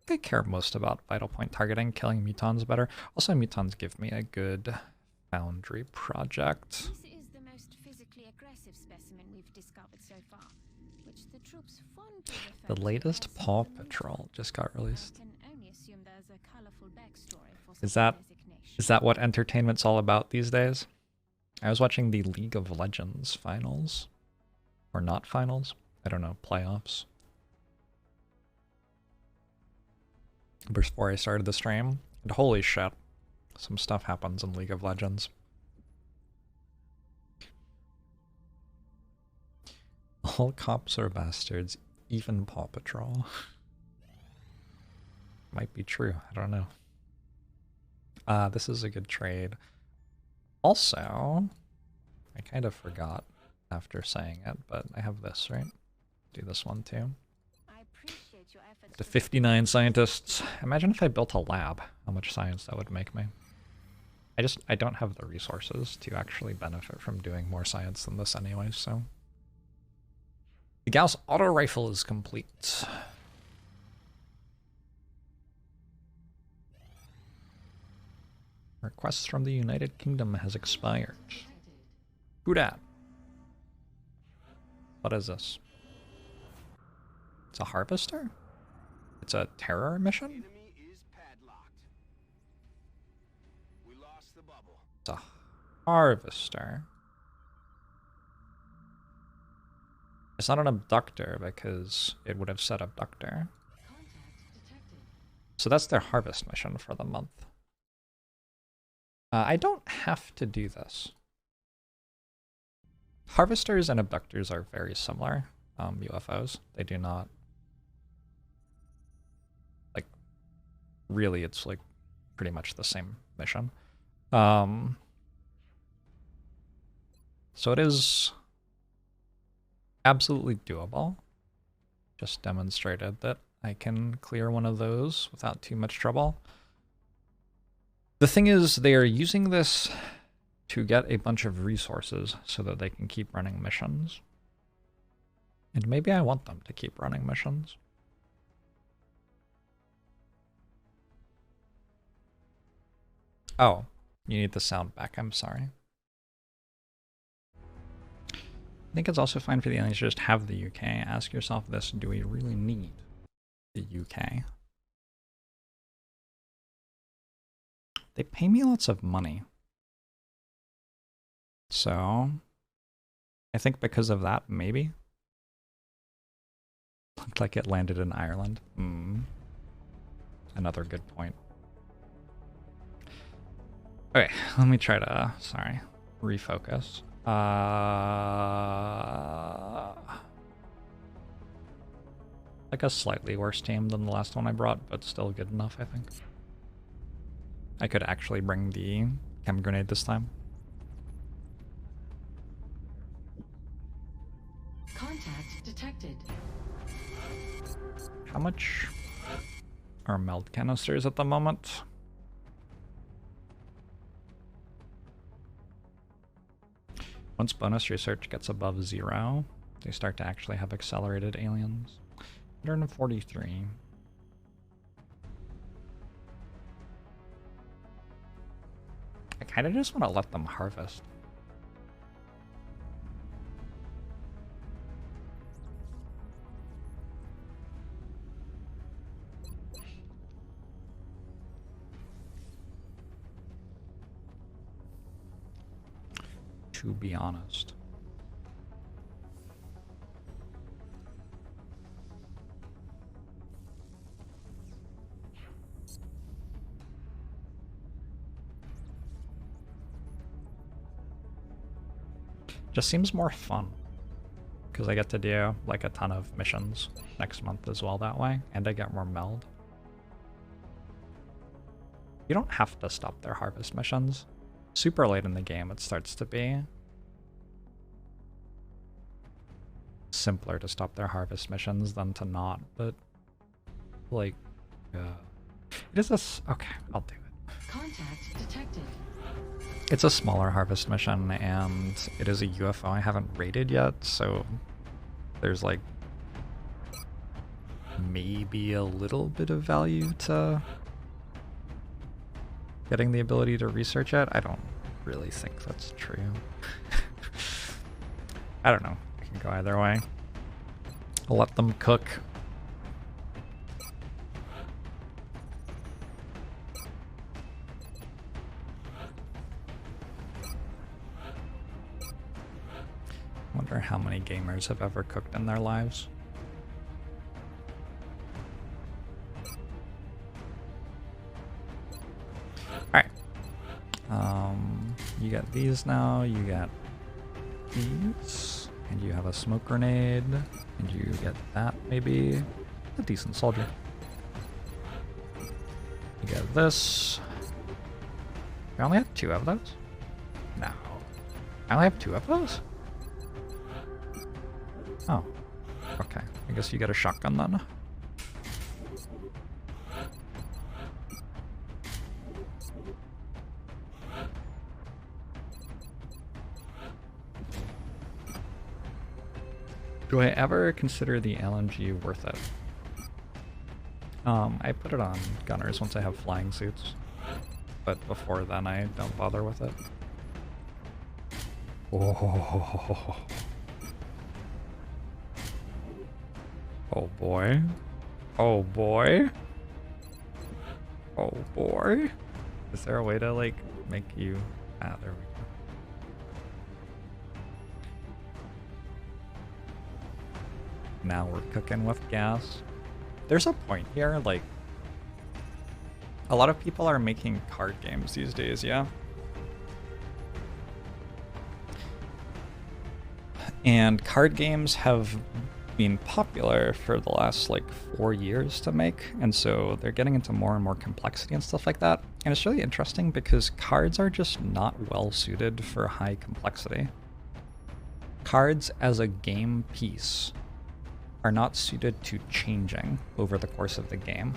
I care most about vital point targeting. Killing mutons better. Also, mutons give me a good foundry project. This is the most physically aggressive specimen we've discovered so far, which the troops fondly refer The to latest as Paw the Mutant. Patrol just got released. I can only assume there's a colorful backstory for Is such a that designation. is that what entertainment's all about these days? I was watching the League of Legends finals. Or not finals. I don't know, playoffs. Before I started the stream. And holy shit. Some stuff happens in League of Legends. All cops are bastards, even Paw Patrol. Might be true, I don't know. This is a good trade. Also, I kind of forgot after saying it, but I have this, right? Do this one too. I appreciate your efforts The to 59 scientists. Imagine if I built a lab, how much science that would make me. I don't have the resources to actually benefit from doing more science than this anyway, so. The Gauss auto rifle is complete. Request from the United Kingdom has expired. Who dat? What is this? It's a harvester? It's a terror mission? Enemy is padlocked. We lost the bubble. It's a harvester. It's not an abductor because it would have said abductor. So that's their harvest mission for the month. I don't have to do this. Harvesters and abductors are very similar, UFOs. They do not... Like, really, it's like pretty much the same mission. So it is absolutely doable. Just demonstrated that I can clear one of those without too much trouble. The thing is, they are using this to get a bunch of resources so that they can keep running missions. And maybe I want them to keep running missions. Oh, you need the sound back, I'm sorry. I think it's also fine for the aliens to just have the UK. Ask yourself this, do we really need the UK? They pay me lots of money. So, I think because of that, maybe. Looked like it landed in Ireland. Another good point. Okay, let me try to, sorry, refocus. Like a slightly worse team than the last one I brought, but still good enough, I think. I could actually bring the chem grenade this time. Contact detected. How much are meld canisters at the moment? Once bonus research gets above 0, they start to actually have accelerated aliens. 143. I kind of just want to let them harvest. To be honest. Just seems more fun. Because I get to do like a ton of missions next month as well that way, and I get more meld. You don't have to stop their harvest missions. Super late in the game it starts to be simpler to stop their harvest missions than to not, but like it is okay, I'll do it. Contact detected. It's a smaller harvest mission and it is a UFO I haven't rated yet, so there's like maybe a little bit of value to getting the ability to research it. I don't really think that's true. I don't know. It can go either way. I'll let them cook. Wonder how many gamers have ever cooked in their lives. Alright. You got these now, you got these, and you have a smoke grenade, and you get that maybe. A decent soldier. You get this. I only have 2 of those? No. I only have 2 of those? Oh. Okay. I guess you get a shotgun then. Do I ever consider the LMG worth it? I put it on gunners once I have flying suits, but before then I don't bother with it. Oh, oh boy. Oh boy. Oh boy. Is there a way to like make you... Ah, there we go. Now we're cooking with gas. There's a point here, like, a lot of people are making card games these days, yeah? And card games have been popular for the last, like, 4 years to make, and so they're getting into more and more complexity and stuff like that. And it's really interesting because cards are just not well suited for high complexity. Cards as a game piece are not suited to changing over the course of the game.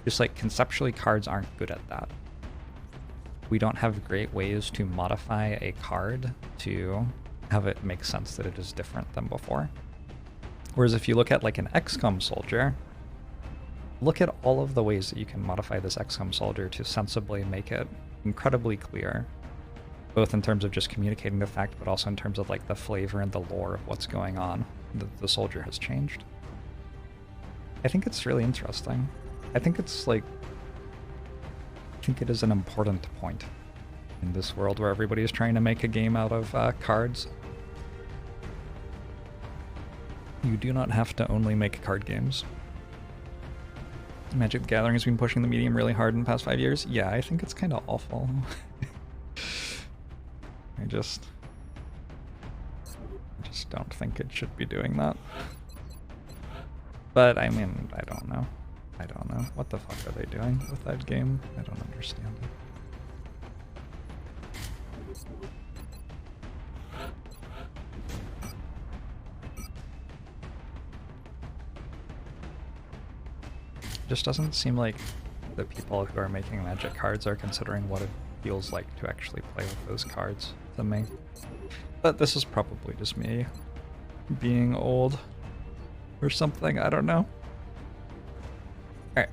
Just like conceptually, cards aren't good at that. We don't have great ways to modify a card to have it make sense that it is different than before. Whereas if you look at like an XCOM soldier, look at all of the ways that you can modify this XCOM soldier to sensibly make it incredibly clear, both in terms of just communicating the fact, but also in terms of like the flavor and the lore of what's going on. The soldier has changed. I think it's really interesting. I think it's like, I think it is an important point in this world where everybody is trying to make a game out of cards. You do not have to only make card games. Magic the Gathering has been pushing the medium really hard in the past 5 years. Yeah, I think it's kind of awful. I just don't think it should be doing that. But I mean, I don't know. I don't know. What the fuck are they doing with that game? I don't understand it. Just doesn't seem like the people who are making Magic cards are considering what it feels like to actually play with those cards to me. But this is probably just me being old or something, I don't know. Alright.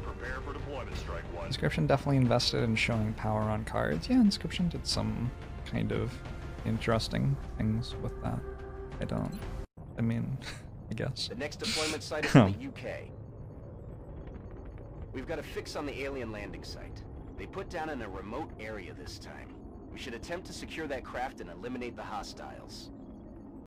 Prepare for deployment, Strike One. Inscription definitely invested in showing power on cards. Yeah, Inscription did some kind of interesting things with that. I mean, I guess. The next deployment site is in the UK. We've got a fix on the alien landing site. They put down in a remote area this time. We should attempt to secure that craft and eliminate the hostiles.